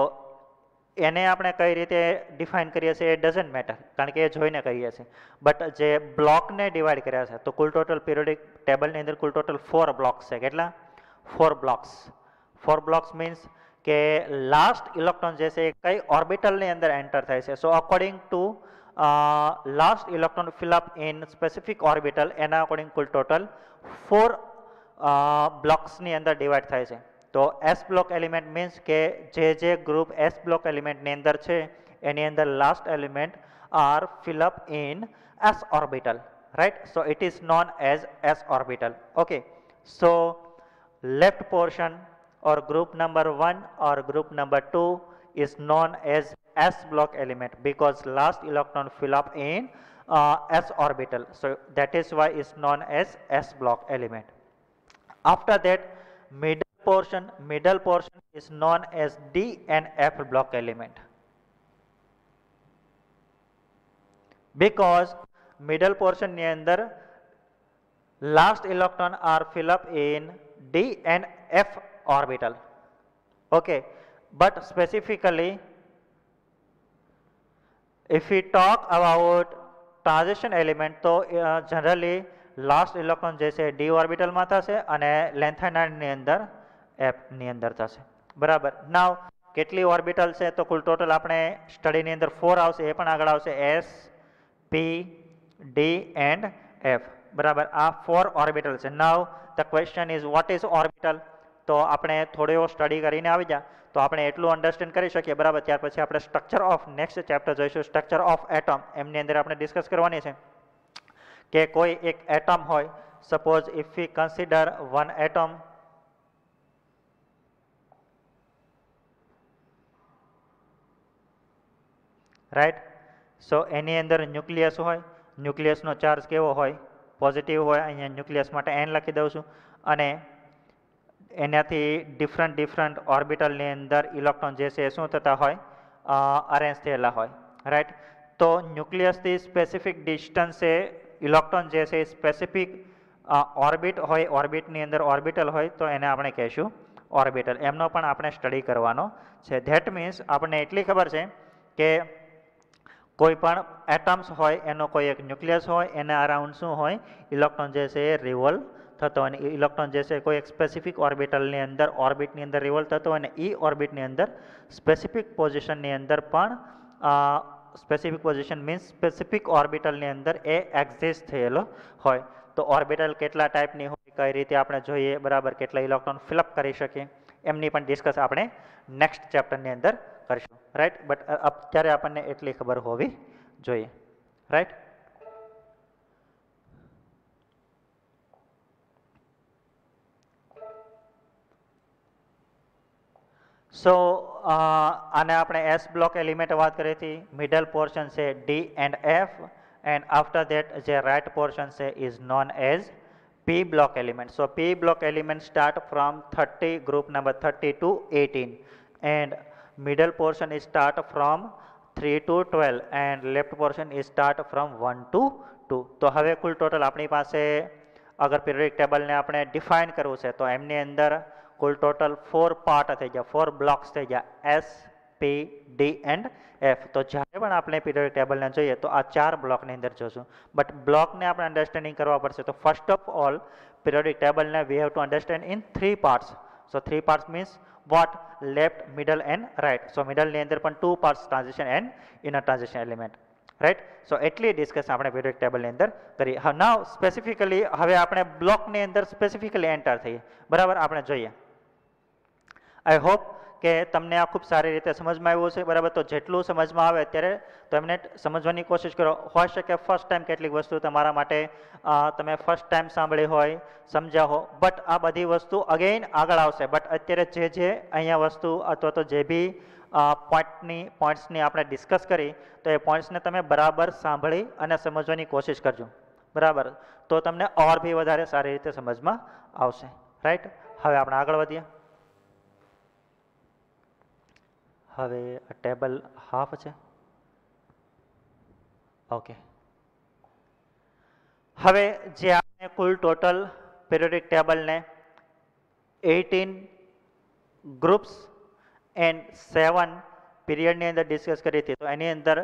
એને આપણે કઈ રીતે ડિફાઇન કરીએ છીએ એ ડઝન્ટ મેટર કારણ કે એ જોઈને કરીએ છીએ બટ જે બ્લોકને ડિવાઈડ કર્યા છે તો કુલ ટોટલ પિરિયોડિક ટેબલની અંદર કુલ ટોટલ 4 બ્લોક્સ છે કેટલા 4 બ્લોક્સ મીન્સ કે લાસ્ટ ઇલેક્ટ્રોન જે છે એ કઈ ઓર્બિટલની અંદર એન્ટર થાય છે so according to last electron fill up in specific orbital એના અકોર્ડિંગ કુલ ટોટલ 4 બ્લોક્સની અંદર ડિવાઈડ થાય છે તો એસ બ્લોક એલિમેન્ટ મીન્સ કે જે ગ્રુપ એસ બ્લોક એલિમેન્ટની અંદર છે એની અંદર last element are fill up in s orbital right so it is known as s orbital okay so left portion or group number 1 or group number 2 is known as s block element because last electron fill up in s orbital so that is why is known as s block element after that middle portion is known as d and f block element because middle portion ni andar last electron are fill up in d and f orbital okay but specifically if we talk about transition element તો generally last electron જે છે d orbital માં થશે અને lengthenide ની અંદર f ની અંદર થશે બરાબર now કેટલી ઓર્બિટલ છે તો કુલ ટોટલ આપણે સ્ટડીની અંદર 4 આવશે એ પણ આગળ આવશે s p d and f બરાબર આ 4 ઓર્બિટલ છે now the question is what is orbital તો આપણે થોડો એવો સ્ટડી કરીને આવી જા તો આપણે એટલું અન્ડરસ્ટેન્ડ કરી શકીએ બરાબર ત્યાર પછી આપણે સ્ટ્રક્ચર ઓફ નેક્સ્ટ ચેપ્ટર જોઈશું સ્ટ્રક્ચર ઓફ એટમ એમની અંદર આપણે ડિસ્કસ કરવાની છે કે કોઈ એક એટમ હોય suppose if we consider one atom right so એની અંદર ન્યુક્લિયસ હોય ન્યુક્લિયસનો ચાર્જ કેવો હોય પોઝિટિવ હોય અહીંયા ન્યુક્લિયસ માટે એન લખી દઉં છું અને એનાથી ડિફરન્ટ ઓર્બિટલની અંદર ઇલેક્ટ્રોન જે છે એ શું થતા હોય અરેન્જ થયેલા હોય રાઈટ તો ન્યુક્લિયસથી સ્પેસિફિક ડિસ્ટન્સે ઇલેક્ટ્રોન જે છે એ સ્પેસિફિક ઓર્બિટ હોય ઓર્બિટની અંદર ઓર્બિટલ હોય તો એને આપણે કહીશું ઓર્બિટલ એમનો પણ આપણે સ્ટડી કરવાનો છે ધેટ મીન્સ આપણને એટલી ખબર છે કે કોઈ પણ એટમ્સ હોય એનો કોઈ એક ન્યુક્લિયસ હોય એના અરાઉન્ડ શું હોય ઇલેક્ટ્રોન જે છે એ રિવોલ્વ થતો અને ઇલેક્ટ્રોન જે છે કોઈ એક સ્પેસિફિક ઓર્બિટલની અંદર ઓર્બિટની અંદર રિવોલ્વ થતો અને એ ઓર્બિટની અંદર સ્પેસિફિક પોઝિશનની અંદર પણ સ્પેસિફિક પોઝિશન મીન્સ સ્પેસિફિક ઓર્બિટલની અંદર એ એક્ઝિસ્ટ થયેલો હોય તો ઓર્બિટલ કેટલા ટાઈપની હોય કઈ રીતે આપણે જોઈએ બરાબર કેટલા ઇલેક્ટ્રોન ફિલઅપ કરી શકીએ એમની પણ ડિસ્કસ આપણે નેક્સ્ટ ચેપ્ટરની અંદર કરીશું રાઈટ. બટ અત્યારે આપણને એટલી ખબર હોવી જોઈએ, રાઈટ. સો આને આપણે એસ બ્લોક એલિમેન્ટ વાત કરી હતી. મિડલ પોર્શન છે D and F, and after that જે રાઇટ પોર્શન છે is known as P block element. So P block element start from 30, group number 30 to 18, and middle portion is start from 3 to 12, and left portion is start from 1 to 2. તો હવે કુલ ટોટલ આપણી પાસે અગર પીરિયોડિક ટેબલને આપણે ડિફાઇન કરવું છે તો એમની અંદર કુલ ટોટલ 4 પાર્ટ થઈ ગયા, 4 બ્લોક્સ થઈ ગયા, S, P, D and F. તો જ્યારે પણ આપણે પીરિયોડિક ટેબલને જોઈએ તો આ 4 બ્લોકની અંદર જોશું. બટ બ્લોકને આપણે અન્ડરસ્ટેન્ડિંગ કરવા પડશે. તો ફર્સ્ટ ઓફ ઓલ પીરિયોડિક ટેબલને we have to understand in 3 parts. So 3 parts means what? Left, middle and right. So middle ની અંદર પણ 2 parts, transition and inner transition element, right. So એટલી ડિસ્કસ આપણે પીરિયોડિક ટેબલની અંદર કરી. નાવ સ્પેસિફિકલી હવે આપણે બ્લોકની અંદર સ્પેસિફિકલી એન્ટર થઈએ, બરાબર. આપણે જોઈએ. આઈ હોપ કે તમને આ ખૂબ સારી રીતે સમજમાં આવ્યું છે, બરાબર. તો જેટલું સમજમાં આવે અત્યારે તો એમને સમજવાની કોશિશ કરો. હોઈ શકે ફર્સ્ટ ટાઈમ કેટલીક વસ્તુ તમારા માટે તમે ફર્સ્ટ ટાઈમ સાંભળી હોય, સમજ્યા હો, બટ આ બધી વસ્તુ અગેન આગળ આવશે. બટ અત્યારે જે અહીંયા વસ્તુ અથવા તો જે બી પોઈન્ટ્સની આપણે ડિસ્કસ કરી તો એ પોઈન્ટ્સને તમે બરાબર સાંભળી અને સમજવાની કોશિશ કરજો, બરાબર. તો તમને ઓર બી વધારે સારી રીતે સમજમાં આવશે, રાઈટ. હવે આપણે આગળ વધીએ. હવે ટેબલ હાફ છે, ઓકે. હવે જે આપણે કુલ ટોટલ પીરિયોડિક ટેબલને 18 ગ્રુપ્સ એન્ડ 7 પીરિયડની અંદર ડિસ્કસ કરી હતી, તો એની અંદર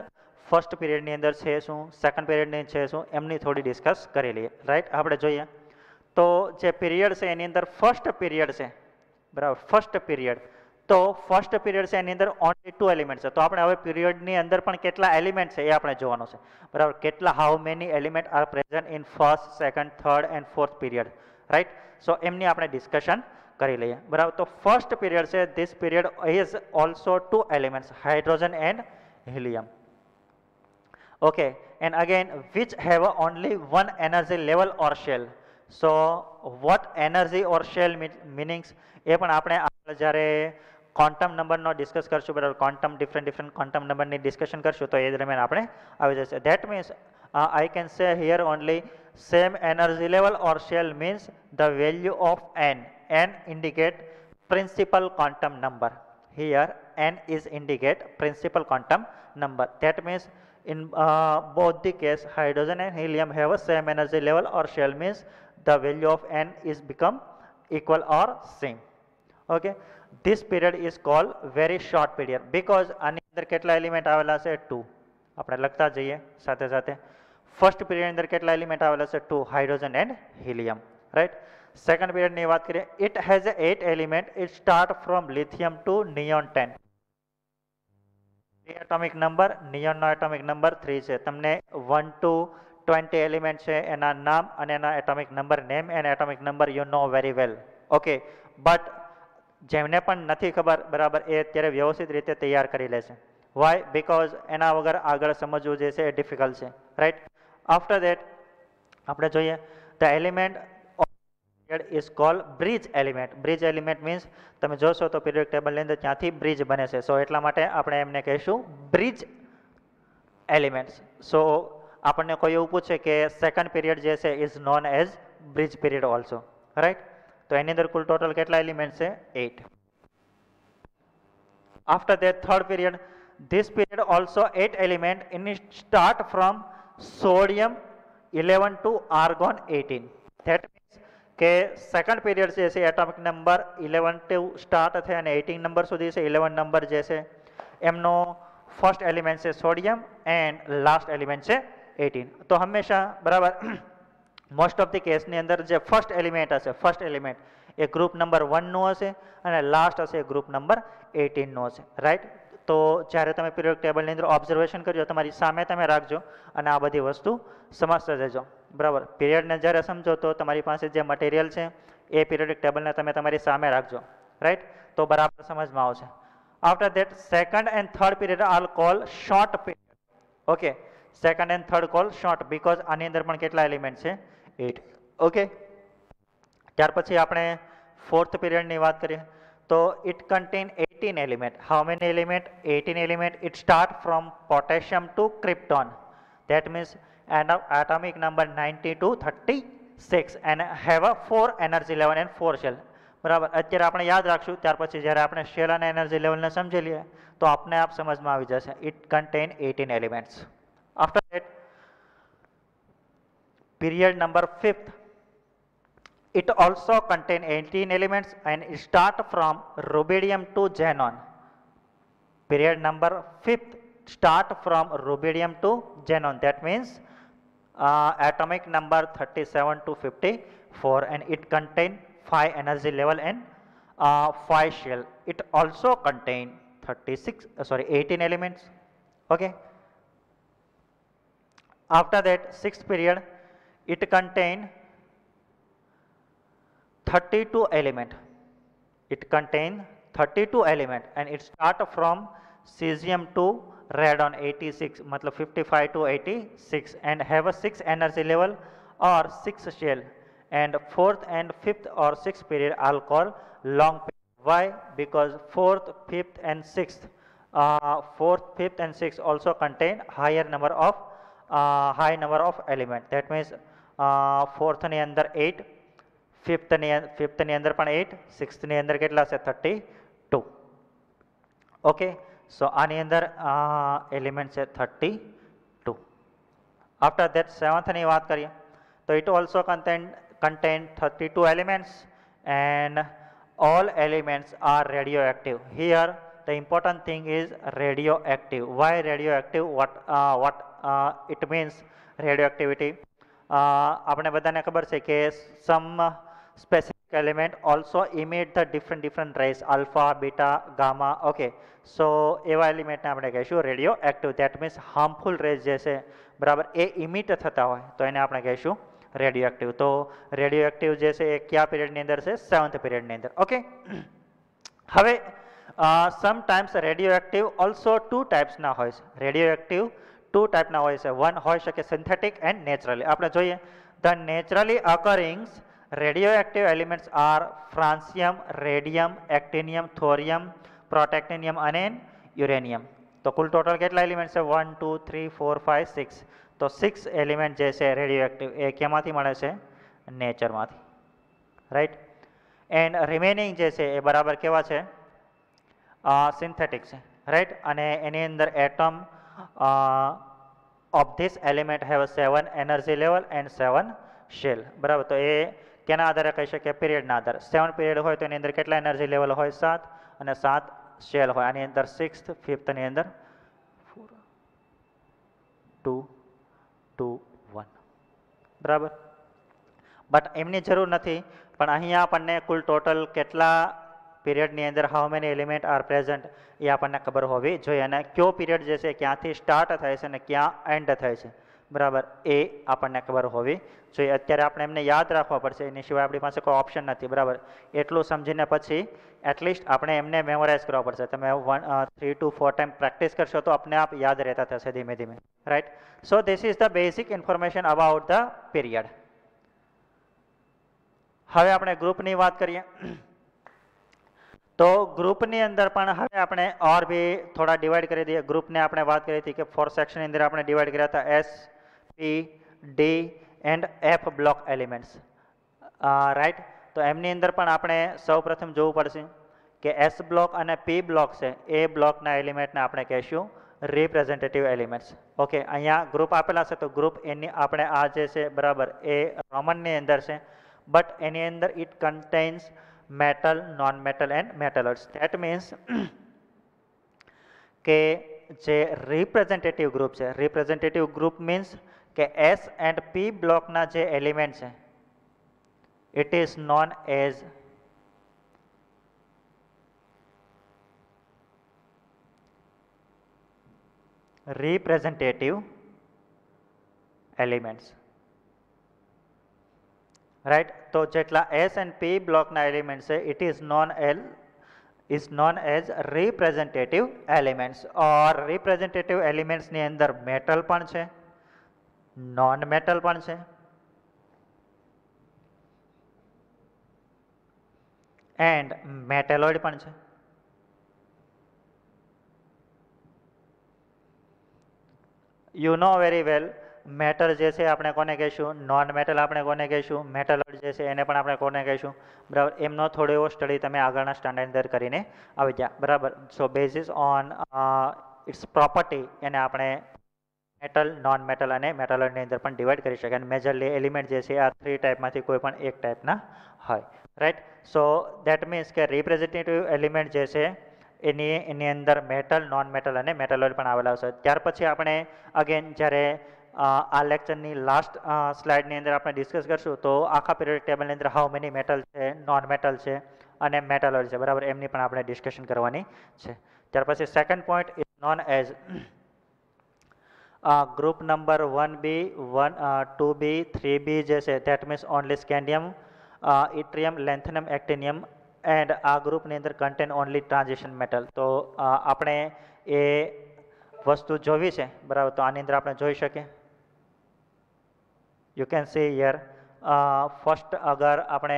ફર્સ્ટ પીરિયડની અંદર છે શું, સેકન્ડ પીરિયડની છે શું, એમની થોડી ડિસ્કસ કરી લઈએ, રાઈટ. આપણે જોઈએ તો જે પીરિયડ છે એની અંદર ફર્સ્ટ પીરિયડ છે, બરાબર. ફર્સ્ટ પીરિયડ, તો ફર્સ્ટ પીરિયડ છે એની અંદર ઓનલી 2 એલિમેન્ટ છે. તો આપણે હવે પીરિયડની અંદર પણ કેટલા એલિમેન્ટ છે એ આપણે જોવાનું છે, બરાબર. કેટલા, how many element are present in first, second, third and fourth period, right. So એમની આપણે ડિસ્કશન કરી લઈએ, બરાબર. તો ફર્સ્ટ પીરિયડ છે, this period is also 2 elements, hydrogen and helium, okay. And again which have only one energy level or shell. So what energy or shell meanings એ પણ આપણે જ્યારે ક્વોન્ટમ નંબરનો ડિસ્કસ કરશું, બરાબર. ક્વોન્ટમ ડિફરન્ટ ક્વોન્ટમ નંબરની ડિસ્કશન કરશું તો એ દરમિયાન આપણે આવી જશે. That means I can say here only same energy level or shell means the value of n. N indicate principal quantum number. Here n is indicate principal quantum number. That means in both the case hydrogen and helium have a same energy level or shell means the value of n is become equal or same, okay. This period is called very short period because આની અંદર કેટલા એલિમેન્ટ આવેલા છે 2. આપણે લખતા જઈએ સાથે સાથે. ફર્સ્ટ પીરિયડ અંદર કેટલા એલિમેન્ટ આવેલા છે 2, hydrogen and helium, right. Second પીરિયડની વાત કરીએ, it has 8 element. It start from lithium to neon 10. Atomic number, નિયોનનો એટોમિક નંબર 3 છે. તમને 1 to 20 એલિમેન્ટ છે એના નામ અને એના atomic number, name and atomic number you know very well, okay. But જેમને પણ નથી ખબર, બરાબર, એ અત્યારે વ્યવસ્થિત રીતે તૈયાર કરી લેશે. વાય? બિકોઝ એના વગર આગળ સમજવું જે છે એ ડિફિકલ્ટ છે, રાઈટ. આફ્ટર ધેટ આપણે જોઈએ the element is called bridge element. Bridge element means તમે જોશો તો પીરિયોડિક ટેબલની અંદર ત્યાંથી બ્રિજ બને છે. સો એટલા માટે આપણે એમને કહીશું બ્રિજ એલિમેન્ટ્સ. સો આપણને કોઈ એવું પૂછે કે સેકન્ડ પીરિયડ જે છે is known as bridge period also, right. તો એની અંદર કુલ ટોટલ કેટલા એલિમેન્ટ છે 8. After that third period, this period also 8 element. In start from sodium 11 to argon 18. That કે સેકન્ડ પીરિયડ જે છે એટોમિક નંબર 11 થી સ્ટાર્ટ થાય અને 18 નંબર સુધી છે. 11 નંબર જે છે એમનો ફર્સ્ટ એલિમેન્ટ છે સોડિયમ એન્ડ લાસ્ટ એલિમેન્ટ છે 18. તો હંમેશા, બરાબર, મોસ્ટ ઓફ ધી કેસની અંદર જે ફર્સ્ટ એલિમેન્ટ હશે, ફર્સ્ટ એલિમેન્ટ એ ગ્રુપ નંબર 1નું હશે અને લાસ્ટ હશે ગ્રુપ નંબર 18નું હશે, રાઈટ. તો જ્યારે તમે પીરિયોડિક ટેબલની અંદર ઓબ્ઝર્વેશન કરજો તમારી સામે તમે રાખજો અને આ બધી વસ્તુ સમજતા જજો, બરાબર. પીરિયડને જ્યારે સમજો તો તમારી પાસે જે મટીરિયલ છે એ પીરિયોડિક ટેબલને તમે તમારી સામે રાખજો, રાઈટ. તો બરાબર સમજમાં આવશે. After that, second and third period are called short period. Okay, second and third call short because આની અંદર પણ કેટલા એલિમેન્ટ છે 8. ઓકે, ત્યાર પછી આપણે ફોર્થ પીરિયડની વાત કરીએ તો it contain 18 element. How many element? 18 element. It start from potassium to krypton. That means atomic number 90 to 36 and have a 4 energy level and 4 shell. બરાબર, અત્યારે આપણે યાદ રાખશું, ત્યાર પછી જ્યારે આપણે શેલ અને એનર્જી લેવલને સમજી લઈએ તો આપને આપ સમજમાં આવી જશે. It contain 18 elements. After that period number 5th, it also contain 18 elements and it start from rubidium to xenon. Period number 5th start from rubidium to xenon. That means atomic number 37 to 54 and it contain 5 energy level and 5 shell. It also contain 18 elements. Okay. After that, 6th period, it contain 32 element. It contain 32 element and it start from cesium to radon 86, matlab 55 to 86 and have a 6 energy level or 6 shell. And 4th and 5th or 6th period are called long period. Why? Because 4th, 5th and 6th, 4th, 5th and 6th also contain high number of element. That means 4th ની અંદર 8, 5th ની અંદર પણ 8, 6th ની અંદર કેટલા છે 32. ઓકે, સો આની અંદર એલિમેન્ટ છે 32. આફ્ટર ધેટ 7th ની વાત કરીએ તો it also contain 32 elements and all elements are radioactive. Here the important thing is radioactive. Why radioactive? What it means radioactivity? આપણે બધાને ખબર છે કે some specific element also emit the different rays, alpha, beta, gamma. Okay, so એવા એલિમેન્ટને આપણે કહીશું radioactive. That means harmful rays જે છે બરાબર એ ઇમિટ થતા હોય તો એને આપણે કહીશું રેડિયોએક્ટિવ. તો રેડિયોએક્ટિવ જે છે એ કયા પીરિયડની અંદર છે 7th પીરિયડની અંદર. ઓકે, હવે સમટાઈમ્સ રેડિયોએક્ટિવ ઓલ્સો 2 ટાઈપ્સના હોય છે. રેડિયોએક્ટિવ 2 ટાઈપના હોય છે. વન હોઈ શકે સિન્થેટિક એન્ડ નેચરલી. આપણે જોઈએ the naturally occurrings radioactive elements are francium, radium, actinium, thorium, protactinium અને યુરેનિયમ. તો કુલ ટોટલ કેટલા એલિમેન્ટ છે 1 2 3 4 5 6. તો 6 એલિમેન્ટ જે છે રેડિયોએક્ટિવ એ કેમાંથી મળે છે નેચરમાંથી. રાઈટ, એન્ડ રિમેનિંગ જે છે એ બરાબર કેવા છે સિન્થેટિક છે. રાઈટ, અને એની અંદર atom of this element have 7 energy level and 7 shell. બરાબર, તો એ કેના આધારે કહી શકીએ પીરિયડના આધારે. 7 પીરિયડ હોય તો એની અંદર કેટલા એનર્જી લેવલ હોય 7 અને 7 શેલ હોય. આની અંદર 6th, 5th ની અંદર 2 2 1. બરાબર, બટ એમની જરૂર નથી, પણ અહીંયા આપણને કુલ ટોટલ કેટલા પીરિયડની અંદર how many element are present એ આપણને ખબર હોવી જોઈએ. અને કયો પીરિયડ જે છે ક્યાંથી સ્ટાર્ટ થાય છે અને ક્યાં એન્ડ થાય છે બરાબર એ આપણને ખબર હોવી જોઈએ. અત્યારે આપણે એમને યાદ રાખવા પડશે, એની સિવાય આપણી પાસે કોઈ ઓપ્શન નથી. બરાબર, એટલું સમજીને પછી એટલીસ્ટ આપણે એમને મેમોરાઇઝ કરવા પડશે. તમે 3 to 4 ટાઈમ પ્રેક્ટિસ કરશો તો આપને આપ યાદ રહેતા થશે ધીમે ધીમે. Right, so this is the basic information about the period. હવે આપણે ગ્રુપની વાત કરીએ તો ગ્રુપની અંદર પણ હવે આપણે ઓર બી થોડા ડિવાઈડ કરી દઈએ. ગ્રુપને આપણે વાત કરી હતી કે 4 સેક્શનની અંદર આપણે ડિવાઈડ કર્યા હતા S, P, D and F block elements. Right, તો એમની અંદર પણ આપણે સૌપ્રથમ જોવું પડશે કે S બ્લોક અને P બ્લોક છે એ બ્લોકના એલિમેન્ટને આપણે કહીશું રિપ્રેઝેન્ટેટિવ એલિમેન્ટ્સ. ઓકે, અહીંયા ગ્રુપ આપેલા છે તો ગ્રુપ એની આપણે આ જે છે બરાબર એ રોમનની અંદર છે, બટ એની અંદર it contains metal, non-metal and metalloids. That means કે જે રિપ્રેઝેન્ટેટિવ ગ્રુપ છે, રિપ્રેઝેન્ટેટિવ ગ્રુપ મીન્સ કે S and P બ્લોકના જે એલિમેન્ટ છે it is known as representative elements. Right, તો જેટલા S and P બ્લોકના એલિમેન્ટ છે it is non is known as representative elements. और representative elements ની અંદર metal પણ છે, non metal પણ છે and metalloid પણ છે. You know very well matter જે છે આપણે કોને કહીશું, નોન મેટલ આપણે કોને કહીશું, મેટલોઇડ જે છે એને પણ આપણે કોને કહીશું. બરાબર, એમનો થોડો એવો સ્ટડી તમે આગળના સ્ટાન્ડર્ડ અંદર કરીને આવી ગયા. બરાબર, સો બેઝિસ ઓન ઇટ્સ પ્રોપર્ટી એને આપણે મેટલ, નોન મેટલ અને મેટલોઇડની અંદર પણ ડિવાઈડ કરી શકાય. અને મેજરલી એલિમેન્ટ જે છે આ 3 ટાઈપમાંથી કોઈ પણ એક ટાઈપના હોય. રાઈટ, સો દેટ મીન્સ કે રિપ્રેઝેન્ટેટિવ એલિમેન્ટ જે છે એની અંદર મેટલ, નોન મેટલ અને મેટલોઇડ પણ આવેલા છે. ત્યાર પછી આપણે અગેન જ્યારે આ લેક્ચરની લાસ્ટ સ્લાઇડની અંદર આપણે ડિસ્કસ કરશું તો આખા પીરિયોડિક ટેબલની અંદર હાઉ મેની મેટલ છે, નોન મેટલ છે અને મેટલોઇડ છે. બરાબર, એમની પણ આપણે ડિસ્કશન કરવાની છે. ત્યાર પછી second point is known as group number 1B, 2B, 3B જે છે that means only scandium, yttrium, lanthanum, actinium and આ ગ્રુપની અંદર કન્ટેન ઓનલી ટ્રાન્ઝિશન મેટલ. તો આપણે એ વસ્તુ જોવી છે. બરાબર, તો આની અંદર આપણે જોઈ શકીએ. You can see here first अगर આપણે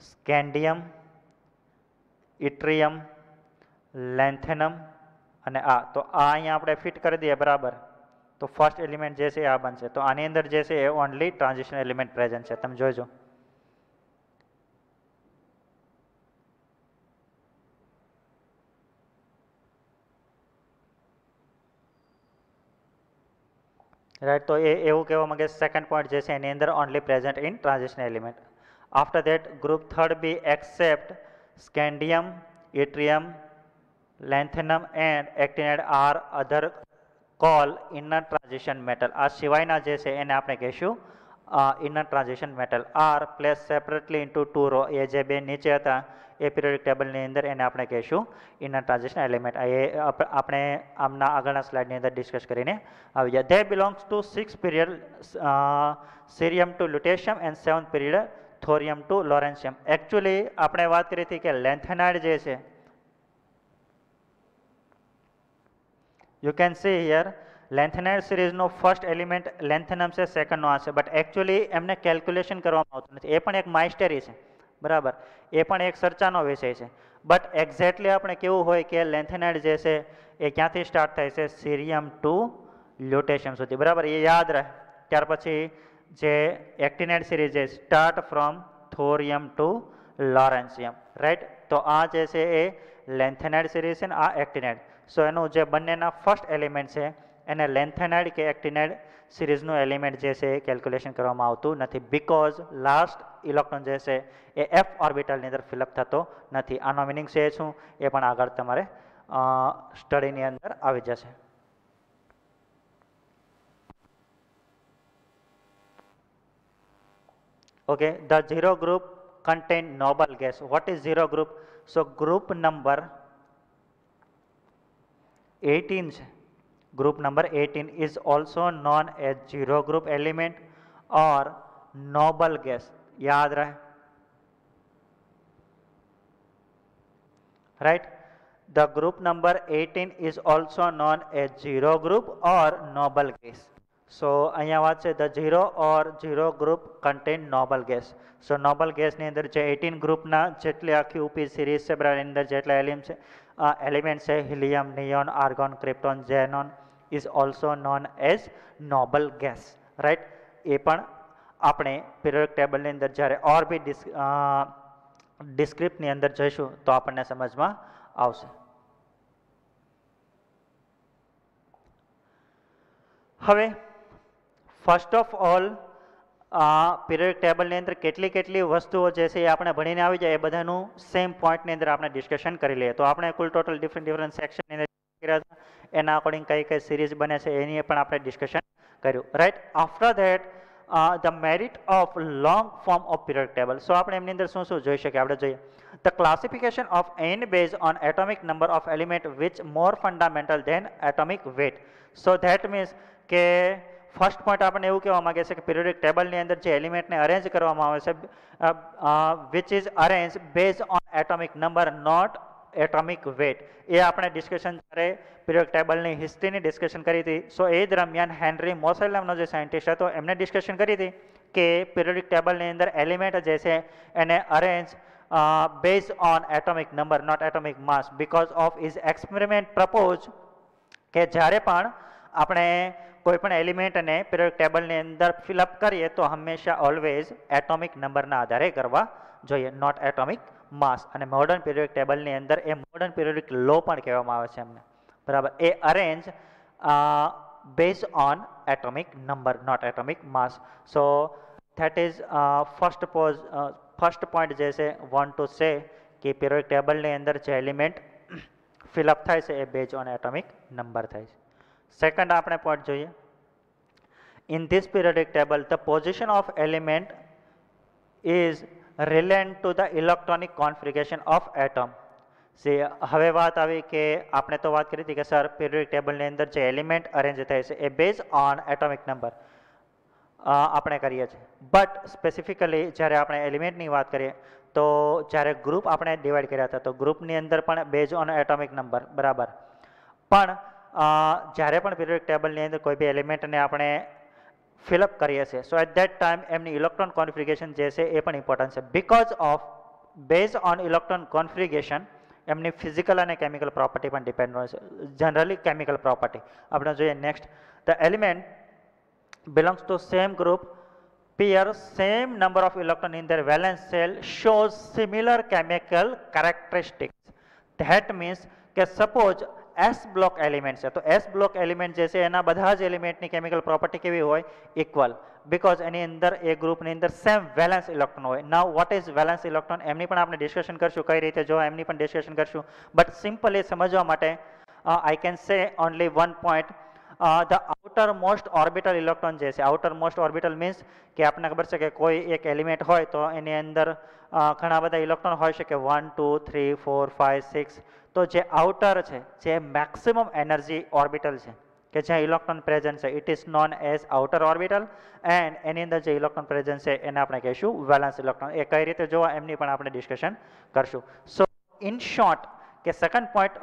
સ્કેન્ડિયમ, ઇટ્રિયમ, લેન્થેનમ અને આ તો આ અહીંયા આપણે ફિટ કરી દઈએ. બરાબર, તો ફર્સ્ટ એલિમેન્ટ જે છે આ બનશે. તો આની અંદર જે છે એ ઓનલી ટ્રાન્ઝિશન એલિમેન્ટ પ્રેઝન્ટ છે. તમે જોઈજો. રાઈટ, તો એ એવું કહેવા માંગે સેકન્ડ પોઈન્ટ જે છે એની અંદર only present in transition element. After that group 3B except scandium, yttrium, lanthanum and actinide are other call inner transition metal. આ સિવાયના જે છે એને આપણે કહીશું inner transition metal. Are place separately into 2 row. એ જે બે નીચે હતા એ પીરિયોડિક ટેબલની અંદર એને આપણે કહીશું ઇનર ટ્રાન્ઝિશન એલિમેન્ટ. એ આપણે આમના આગળના સ્લાઇડની અંદર ડિસ્કસ કરીને આવી ગયા. They belongs to 6 period cerium to lutetium and 7th period thorium to lawrencium. Actually આપણે વાત કરી હતી કે લેન્થેનાઇડ જે છે, you can see here lanthanide સિરીઝનો ફર્સ્ટ એલિમેન્ટ લેન્થેનમ છે, સેકન્ડનો આ છે. બટ એકચ્યુઅલી એમને કેલ્ક્યુલેશન કરવામાં આવતું નથી. એ પણ એક માઇસ્ટરી છે. બરાબર, એ પણ એક ચર્ચાનો વિષય છે. બટ એક્ઝેક્ટલી આપણે કેવું હોય કે લેન્થેનાઇડ જે છે એ ક્યાંથી સ્ટાર્ટ થાય છે, સીરિયમ ટુ લ્યુટેશિયમ સુધી. બરાબર, એ યાદ રહે. ત્યાર પછી જે એક્ટિનાઇડ સિરીઝ છે start from thorium to lawrencium. Right, તો આ જે છે એ લેન્થેનાઇડ સિરીઝ છે ને આ એક્ટિનાઇડ. સો એનું જે બંનેના ફર્સ્ટ એલિમેન્ટ છે એને લેન્થેનાઇડ કે એક્ટિનાઇડ સિરીઝનું એલિમેન્ટ જે છે એ કેલ્ક્યુલેશન કરવામાં આવતું નથી. બીકોઝ લાસ્ટ ઇલેક્ટ્રોન જે છે એ એફ ઓર્બિટલની અંદર ફિલઅપ થતો નથી. આનો મિનિંગ છે શું એ પણ આગળ તમારે સ્ટડીની અંદર આવી જશે. Okay, the zero group contain noble gas. What is zero group? So group number 18 છે. Group number 18 is also known as zero group element or noble gas. याद रहे. Right? The group number 18 is also known as zero group or noble gas. So અહીંયા વાત છે the zero or zero group contain noble gas. So noble gas ની અંદર જે 18 ગ્રુપના જેટલી આખી ઉપી સિરીઝ છે બરાબર, એની અંદર જેટલા એલિમેન્ટ છે helium, neon, argon, krypton, xenon is also known as noble gas. Right? એ પણ આપણે પીરિયોડિક ટેબલની અંદર જ્યારે ઓર બી ડિસ્ક્રિપ્ટની અંદર જઈશું તો આપણને સમજમાં આવશે. હવે ફર્સ્ટ ઓફ ઓલ પીરિયોડિક ટેબલની અંદર કેટલી વસ્તુઓ જે છે એ આપણે ભણીને આવી જાય એ બધાનું સેમ પોઈન્ટની અંદર આપણે ડિસ્કશન કરી લઈએ. તો આપણે કુલ ટોટલ ડિફરન્ટ સેક્શનની અંદર કર્યા હતા, એના અકોર્ડિંગ કઈ સિરીઝ બને છે એની પણ આપણે ડિસ્કશન કર્યું. Right, after that the merit of long form of periodic table. So આપણે એમની અંદર શું જોઈ શકીએ આપણે જોઈએ. The classification of n based on atomic number of element which more fundamental than atomic weight. So that means કે ફર્સ્ટ પોઈન્ટ આપણને એવું કહેવા માંગે છે કે પિરિયોડિક ટેબલની અંદર જે એલિમેન્ટને અરેન્જ કરવામાં આવે છે which is arrange base on atomic number not atomic weight. એ આપણે ડિસ્કશન જ્યારે પિરિયોડિક ટેબલની હિસ્ટ્રીની ડિસ્કશન કરી હતી. સો એ દરમિયાન હેનરી મોસેલ નામનો જે સાયન્ટિસ્ટ હતો એમને ડિસ્કશન કરી હતી કે પિરિયોડિક ટેબલની અંદર એલિમેન્ટ જે છે એને arrange based on atomic number not atomic mass because of his experiment proposed કે જ્યારે પણ આપણે કોઈ પણ એલિમેન્ટને પિરિયોડિક ટેબલની અંદર ફિલઅપ કરીએ તો હંમેશા ઓલવેઝ એટોમિક નંબરના આધારે કરવા જોઈએ, નોટ એટોમિક માસ. અને મોડર્ન પિરિયોડિક ટેબલની અંદર એ મોડર્ન પિરિયોડિક લો પણ કહેવામાં આવે છે એમને, બરાબર. એ arrange based on atomic number not atomic mass. So that is first point જે છે વોન્ટ ટુ સે કે પિરિયોડિક ટેબલની અંદર જે એલિમેન્ટ ફિલઅપ થાય છે એ બેઝ ઓન એટોમિક નંબર થાય છે. સેકન્ડ આપણે પોઈન્ટ જોઈએ. In this periodic table the position of element is relent to the electronic configuration of atom. હવે વાત આવી કે આપણે તો વાત કરી હતી કે સર પિરિયોડિક ટેબલની અંદર જે એલિમેન્ટ અરેન્જ થાય છે એ બેઝ ઓન એટોમિક નંબર આપણે કરીએ છીએ. બટ સ્પેસિફિકલી જ્યારે આપણે એલિમેન્ટની વાત કરીએ તો જ્યારે ગ્રુપ આપણે ડિવાઈડ કર્યા હતા તો ગ્રુપની અંદર પણ બેઝ ઓન એટોમિક નંબર, બરાબર. પણ જ્યારે પણ પિરિયોડિક ટેબલની અંદર કોઈ બી એલિમેન્ટને આપણે ફિલઅપ કરીએ છીએ સો એટ ધેટ ટાઈમ એમની ઇલેક્ટ્રોન કોન્ફિગરેશન જે છે એ પણ ઇમ્પોર્ટન્ટ છે. Because of base on electron configuration એમની ફિઝિકલ અને કેમિકલ પ્રોપર્ટી પણ ડિપેન્ડ હોય છે. જનરલી કેમિકલ પ્રોપર્ટી આપણે જોઈએ. Next, the element belongs to same group pair same number of electron in their valence shell shows similar chemical characteristics. That means કે સપોઝ એસ બ્લોક એલિમેન્ટ છે તો એસ બ્લોક એલિમેન્ટ જે છે એના બધા જ એલિમેન્ટની કેમિકલ પ્રોપર્ટી કેવી હોય? ઇક્વલ. બીકોઝ એની અંદર એ ગ્રુપની અંદર સેમ વેલેન્સ ઇલેક્ટ્રોન હોય. નાઉ વોટ ઇઝ વેલેન્સ ઇલેક્ટ્રોન એમની પણ આપણે ડિસ્કશન કરશું, કઈ રીતે જો એમની પણ ડિસ્કશન કરશું. બટ સિમ્પલી સમજવા માટે I can say only one point. The outer most orbital electron જે છે, આઉટર મોસ્ટ ઓર્બિટલ મીન્સ કે આપણને ખબર છે કે કોઈ એક એલિમેન્ટ હોય તો એની અંદર ઘણા બધા ઇલેક્ટ્રોન હોઈ શકે, 1 2 3 4 5 6. તો જે આઉટર છે જે મેક્સિમમ એનર્જી ઓર્બિટલ છે કે જ્યાં ઇલેક્ટ્રોન પ્રેઝન્ટ છે it is known as outer orbital and એની અંદર જે ઇલેક્ટ્રોન પ્રેઝન્ટ છે એને આપણે કહીશું વેલેન્સ ઇલેક્ટ્રોન. એ કઈ રીતે જોવા એમની પણ આપણે ડિસ્કશન કરશું. સો ઇન શોર્ટ કે second point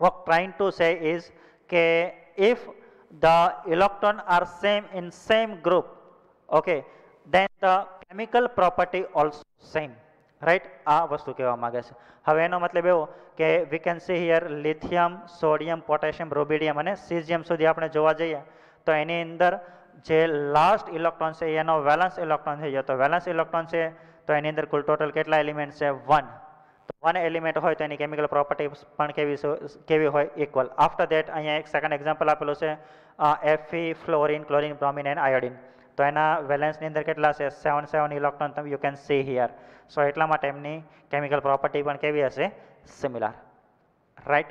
what trying to say is કે if the electron are same in same group, okay, then the chemical property also same, right? આ વસ્તુ કહેવા માંગે છે. હવે એનો મતલબ એવો કે we can see here lithium, sodium, potassium, rubidium અને cesium સુધી આપણે જોવા જઈએ તો એની અંદર જે લાસ્ટ ઇલેક્ટ્રોન છે એનો વેલેન્સ ઇલેક્ટ્રોન થઈ ગયો. તો વેલેન્સ ઇલેક્ટ્રોન છે તો એની અંદર કુલ ટોટલ કેટલા એલિમેન્ટ છે? 1. તો 1 એલિમેન્ટ હોય તો એની કેમિકલ પ્રોપર્ટી પણ કેવી હોય? ઇક્વલ. આફ્ટર ધેટ અહીંયા એક સેકન્ડ એક્ઝામ્પલ આપેલું છે Fe, fluorine, chlorine, bromine and iodine. તો એના વેલેન્સની અંદર કેટલા છે? 7 electron you can see here. So એટલા માટે એમની કેમિકલ પ્રોપર્ટી પણ કેવી હશે? Similar, right?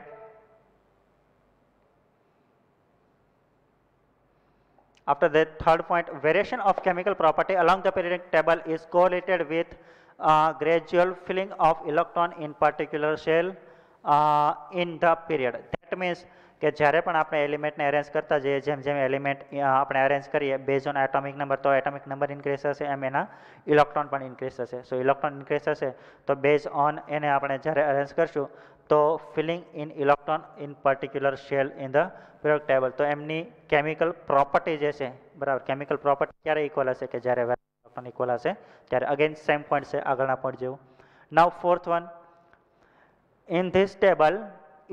After that, third point, variation of chemical property along the periodic table is correlated with gradual filling of electron in particular shell in the period. That means કે જ્યારે પણ આપણે એલિમેન્ટને અરેન્જ કરતા જઈએ જેમ જેમ એલિમેન્ટ આપણે અરેન્જ કરીએ બેઝ ઓન એટોમિક નંબર તો એટોમિક નંબર ઇન્ક્રીઝ થશે એમ એના ઇલેક્ટ્રોન પણ ઇન્ક્રીઝ થશે. સો ઇલેક્ટ્રોન ઇન્ક્રીઝ થશે તો બેઝ ઓન એને આપણે જ્યારે અરેન્જ કરશું તો filling in electron in particular shell in the periodic table. તો એમની કેમિકલ પ્રોપર્ટી જે છે, બરાબર, કેમિકલ પ્રોપર્ટી ક્યારે ઇક્વલ હશે? કે જ્યારે ઇલેક્ટ્રોન ઇક્વલ હશે ત્યારે. અગેન સેમ પોઈન્ટ છે આગળના પોઈન્ટ જેવું. Now fourth one, in this table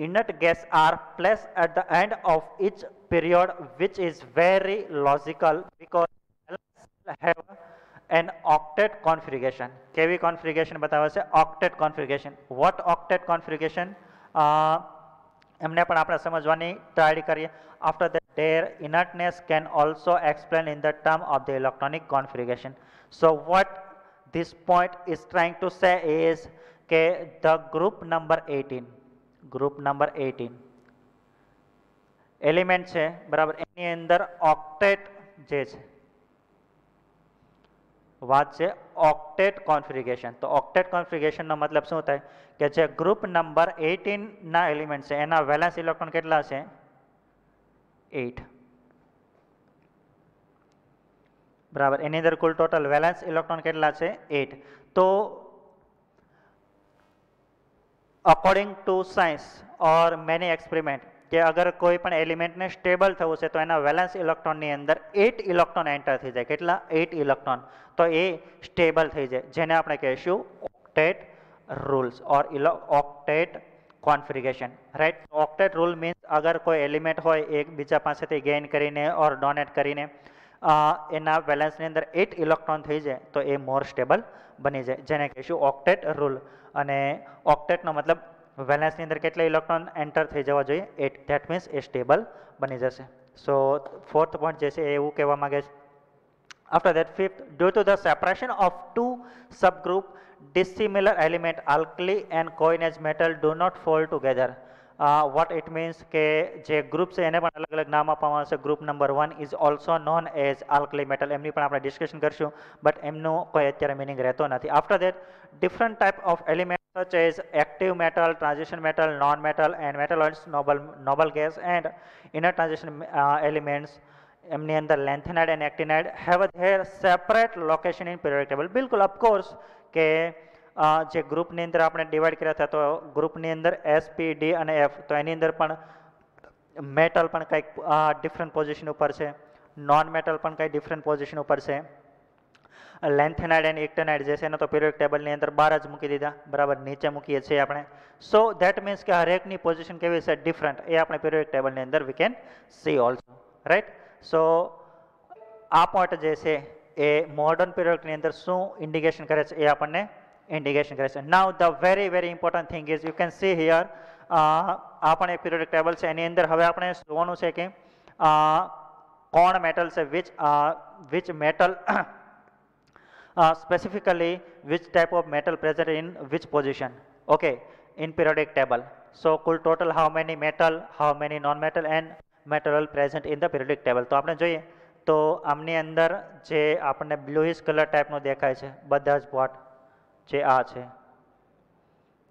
inert gas are placed at the end of each period, which is very logical because have an octet configuration. કેવી configuration બતાવે છે? octet configuration. what octet configuration? એમને પણ આપણે સમજવાની ટ્રાય કરીએ. after that their inertness can also explain in the term of the electronic configuration. So what this point is trying to say is કે the group number 18 એલિમેન્ટ છે, બરાબર, એની અંદર ઓક્ટેટ જે છે વાત છે ઓક્ટેટ કોન્ફિગરેશન. તો ઓક્ટેટ કોન્ફિગરેશનનો મતલબ શું થાય કે જે ગ્રુપ નંબર 18 ના એલિમેન્ટ છે એના વેલેન્સ ઇલેક્ટ્રોન કેટલા છે? 8. બરાબર. એની અંદર કુલ ટોટલ વેલેન્સ ઇલેક્ટ્રોન કેટલા છે? 8. તો according to science or many experiment કે અગર કોઈ પણ એલિમેન્ટને સ્ટેબલ થવું છે તો એના વેલેન્સ ઇલેક્ટ્રોનની અંદર 8 ઇલેક્ટ્રોન એન્ટર થઈ જાય. કેટલા? 8 ઇલેક્ટ્રોન. તો એ સ્ટેબલ થઈ જાય, જેને આપણે કહીશું ઓક્ટેટ રૂલ્સ ઓર ઓક્ટેટ કોન્ફિગરેશન, રાઈટ. ઓક્ટેટ રૂલ મીન્સ અગર કોઈ એલિમેન્ટ હોય એક બીજા પાસેથી ગેઇન કરીને ઓર ડોનેટ કરીને એના વેલેન્સની અંદર 8 ઇલેક્ટ્રોન થઈ જાય તો એ મોર સ્ટેબલ બની જાય, જેને કહીશું ઓક્ટેટ રૂલ. અને ઓક્ટેટનો મતલબ વેલેન્સની અંદર કેટલા ઇલેક્ટ્રોન એન્ટર થઈ જવા જોઈએ? 8. ધેટ મીન્સ એ સ્ટેબલ બની જશે. સો ફોર્થ પોઈન્ટ જે છે એ એવું કહેવા માંગે છે. After that, fifth, due to the separation of two subgroup, dissimilar element alkali and coinage metal do not fall together. What it means કે જે ગ્રુપ છે એને પણ અલગ અલગ નામ આપવામાં આવશે. Group number 1 is also known as alkali metal. એમની પણ આપણે ડિસ્કશન કરશું, બટ એમનો કોઈ અત્યારે મિનિંગ રહેતો નથી. After that different type of element such as active metal, transition metal, non metal and metalloids, noble gas and inner transition elements એમની અંદર lanthanide and actinide have their separate location in periodic table. બિલકુલ ઓફકોર્સ કે જે ગ્રુપની અંદર આપણે ડિવાઈડ કર્યા હતા તો ગ્રુપની અંદર એસ, પી, ડી અને એફ, તો એની અંદર પણ મેટલ પણ કંઈક ડિફરન્ટ પોઝિશન ઉપર છે, નોન મેટલ પણ કંઈ ડિફરન્ટ પોઝિશન ઉપર છે. લેન્થેનાઇડ એન્ડ એક્ટિનાઇડ જે છે એને તો પિરિયોડિક ટેબલની અંદર બહાર જ મૂકી દીધા, બરાબર, નીચે મૂકીએ છીએ આપણે. સો ધેટ મીન્સ કે હરેકની પોઝિશન કેવી છે? ડિફરન્ટ. એ આપણે પિરિયોડિક ટેબલની અંદર we can see also, right. So આ પોઈન્ટ જે છે એ મોડર્ન પિરિયોડિકની અંદર શું ઇન્ડિકેશન કરે છે? એ આપણને ઇન્ડિકેશન કરે છે. નાઉ the very important thing is you can see here, આ પણ એક પિરિયોડિક ટેબલ છે. એની અંદર હવે આપણે જોવાનું છે કે કોણ મેટલ છે, which metal specifically which type of metal present in which position, okay, in periodic table. So cool total how many metal, how many non metal and metal present in the periodic table. તો આપણે જોઈએ તો આમની અંદર જે આપણને બ્લુઇશ કલર ટાઈપનો દેખાય છે બધા જ પોટ જે આ છે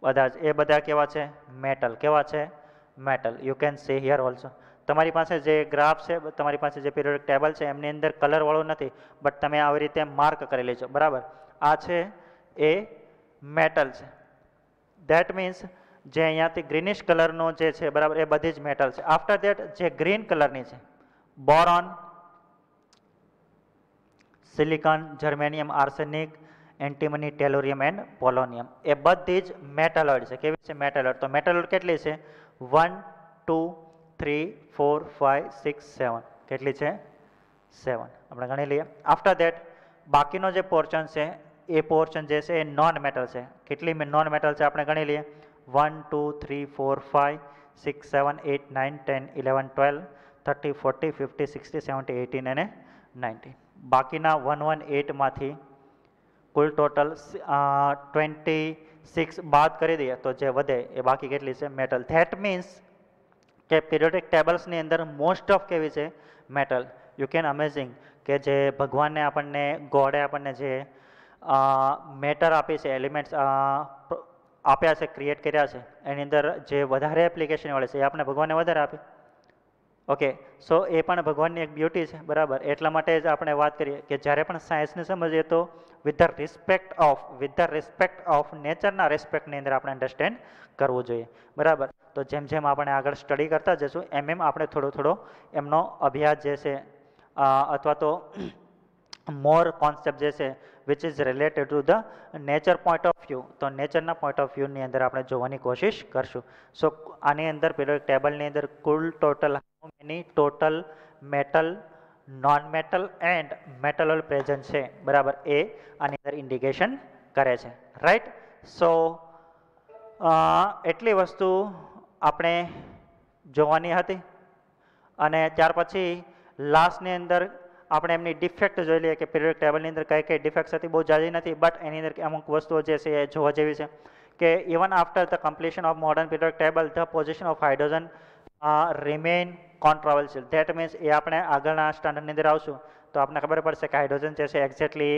બધા જ, એ બધા કેવા છે? મેટલ. કેવા છે? Metal. You can see here also. તમારી પાસે જે ગ્રાફ છે, તમારી પાસે જે પિરિયોડિક ટેબલ છે એમની અંદર કલરવાળું નથી, બટ તમે આવી રીતે માર્ક કરી લેજો, બરાબર. આ છે એ મેટલ છે. ધેટ મીન્સ જે અહીંયાથી ગ્રીનિશ કલરનો જે છે, બરાબર, એ બધી જ મેટલ છે. આફ્ટર દેટ જે ગ્રીન કલરની છે, boron, silicon, germanium, arsenic, antimony, tellurium and polonium, એ બધી જ મેટલોઇડ છે. કેવી છે? મેટલોઇડ. તો મેટલોઇડ કેટલી છે? 1, 2, 3, 4, 5, 6, 7. કેટલી છે? 7. આપણે ગણી લઈએ. આફ્ટર દેટ બાકીનો જે પોર્શન છે એ પોર્શન જે છે એ નોન મેટલ છે. કેટલી નોન મેટલ છે આપણે ગણી લઈએ. 1, 2, 3, 4, 5, 6, 7, 8, 9, 10, 11, 12, 30, 40, 50, 60, 70, 18 અને 19. બાકીના 118 માંથી કુલ ટોટલ 26 બાદ કરી દઈએ તો જે વધે એ બાકી કેટલી છે? મેટલ. ધેટ મીન્સ કે પિરિયોડિક ટેબલ્સની અંદર મોસ્ટ ઓફ કેવી છે? મેટલ. યુ કેન અમેઝિંગ કે જે ભગવાનને આપણને, ગોડે આપણને જે મેટર આપી છે, એલિમેન્ટ્સ આપ્યા છે, ક્રિએટ કર્યા છે, એની અંદર જે વધારે એપ્લિકેશન વાળી છે એ આપણે ભગવાનને વધારે આપી. ઓકે, સો એ પણ ભગવાનની એક બ્યુટી છે, બરાબર. એટલા માટે જ આપણે વાત કરીએ કે જ્યારે પણ સાયન્સને સમજીએ તો વિથ ધ રિસ્પેક્ટ ઓફ નેચરના રિસ્પેક્ટની અંદર આપણે અન્ડરસ્ટેન્ડ કરવું જોઈએ, બરાબર. તો જેમ જેમ આપણે આગળ સ્ટડી કરતા જશું એમ આપણે થોડો એમનો અભ્યાસ જે છે અથવા તો મોર કોન્સેપ્ટ જે છે which is related to the nature point of view, તો નેચરના પોઈન્ટ ઓફ વ્યૂની અંદર આપણે જોવાની કોશિશ કરશું. સો આની અંદર પિરિયોડિક ટેબલની અંદર કુલ total total metal, non metal and metalloid present છે, બરાબર, એ આની અંદર ઇન્ડિકેશન કરે છે, રાઈટ. સો એટલી વસ્તુ આપણે જોવાની હતી. અને ત્યાર પછી લાસ્ટની અંદર આપણે એમની ડિફેક્ટ જોઈ લઈએ કે પિરિયોડિક ટેબલની અંદર કઈ કઈ ડિફેક્ટ્સ હતી. બહુ જાજી નથી, બટ એની અંદર અમુક વસ્તુઓ જે છે એ જોવા જેવી છે કે even after the completion of modern periodic table the position of hydrogen remain controversial. That means એ આપણે આગળના સ્ટાન્ડર્ડની અંદર આવશું તો આપણને ખબર પડશે કે હાઇડ્રોજન જે છે એક્ઝેક્ટલી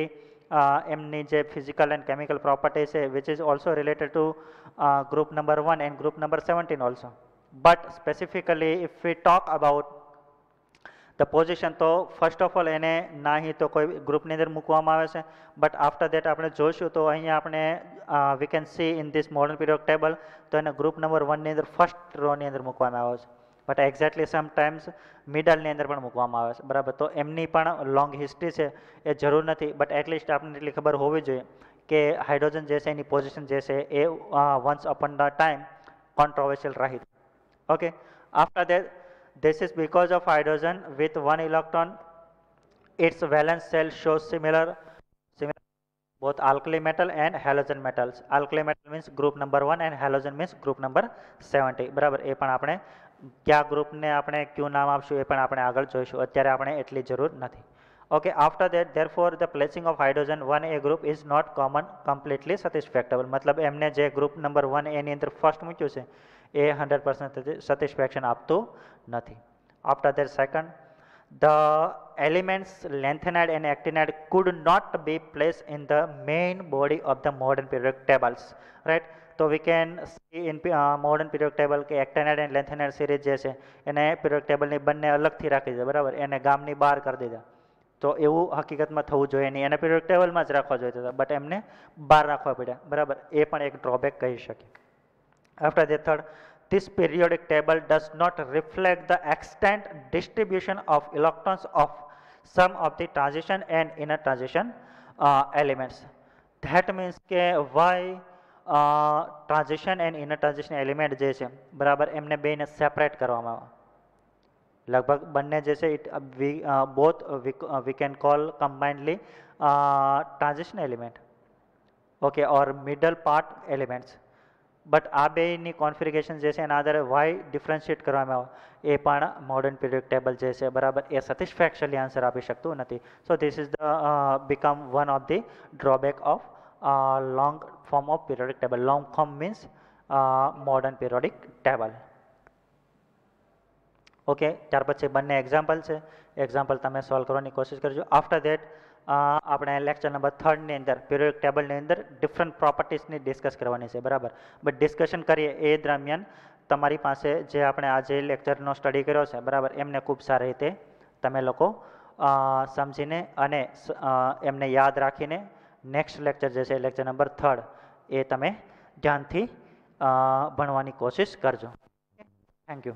એમની જે ફિઝિકલ એન્ડ કેમિકલ પ્રોપર્ટી છે which is also related to group number 1 and group number 17 also. But specifically if we talk about the position તો ફર્સ્ટ ઓફ ઓલ એને ના ही તો કોઈ ગ્રુપની અંદર મૂકવામાં આવે છે, બટ આફ્ટર દેટ આપણે જોઈશું તો અહીંયા આપણે વી can C in this modern periodic table તો એને ગ્રુપ નંબર 1 ની અંદર ફર્સ્ટ રોની અંદર મૂકવામાં આવે છે, બટ એક્ઝેક્ટલી સમટાઈમ્સ મિડલની અંદર પણ મૂકવામાં આવે છે, બરાબર. તો એમની પણ લોંગ હિસ્ટ્રી છે એ જરૂર નથી, બટ એટલીસ્ટ આપણને એટલી ખબર હોવી જોઈએ કે હાઇડ્રોજન જે છે એની પોઝિશન જે છે એ once upon the time controversial રહી. Okay, after that this is because of hydrogen with one electron its valence shell shows similar both alkali metal and halogen metals. Alkali metal means group number 1 and halogen means group number 70, બરાબર. એ પણ આપણે કયા ગ્રુપને આપણે ક્યુ નામ આપશું એ પણ આપણે આગળ જોઈશું, અત્યારે આપણે એટલી જરૂર નથી. Okay, after that therefore the placing of hydrogen 1a group is not common completely satisfactory. મતલબ એમને જે ગ્રુપ નંબર 1a ની અંદર ફર્સ્ટ મૂક્યું છે એ 100% સેટિસ્ફેક્શન આપતું નથી. After that second, the elements lanthanide and actinide could not be placed in the main body of the modern periodic tables, right? So we can see in modern periodic table કે actinide and lanthanide series જે છે એને periodic table ની બંને અલગથી રાખી છે, બરાબર, એને ગામની બહાર કરી દીધા. તો એવું હકીકતમાં થવું જોઈએ નહીં, એને periodic ટેબલમાં જ રાખવા જોઈએ હતા, બટ એમને બહાર રાખવા પડ્યા, બરાબર. એ પણ એક ડ્રોબેક કહી શકીએ. After the third, this periodic table does not reflect the extent distribution of electrons of some of the transition and inner transition elements. That means કે why transition and inner transition element જે છે, બરાબર, એમને બેને સેપરેટ કરવામાં આવે. લગભગ બંને જે છે both we can call combinedly transition element, okay, or middle part elements. But આ બેની કોન્ફિગરેશન જે છે એના આધારે વાય ડિફરન્શિએટ કરવામાં આવે એ પણ મોડર્ન પીરિયોડિક ટેબલ જે છે, બરાબર, એ સેટિસ્ફેક્શનલી આન્સર આપી શકતું નથી. So this is the become one of the drawback of long form of periodic table. Long form means modern periodic table. Okay, ત્યાર પછી બંને એક્ઝામ્પલ છે, એક્ઝામ્પલ તમે સોલ્વ કરવાની કોશિશ કરજો. આફ્ટર દેટ આપણે લેક્ચર નંબર 3 ની અંદર પીરિયોડિક ટેબલની અંદર ડિફરન્ટ પ્રોપર્ટીઝની ડિસ્કસ કરવાની છે, બરાબર. બટ ડિસ્કશન કરીએ એ દરમિયાન તમારી પાસે જે આપણે આજે લેક્ચરનો સ્ટડી કર્યો છે, બરાબર, એમને ખૂબ સારી રીતે તમે લોકો સમજીને અને એમને યાદ રાખીને નેક્સ્ટ લેક્ચર જે છે લેક્ચર નંબર 3 એ તમે ધ્યાનથી ભણવાની કોશિશ કરજો. Thank you.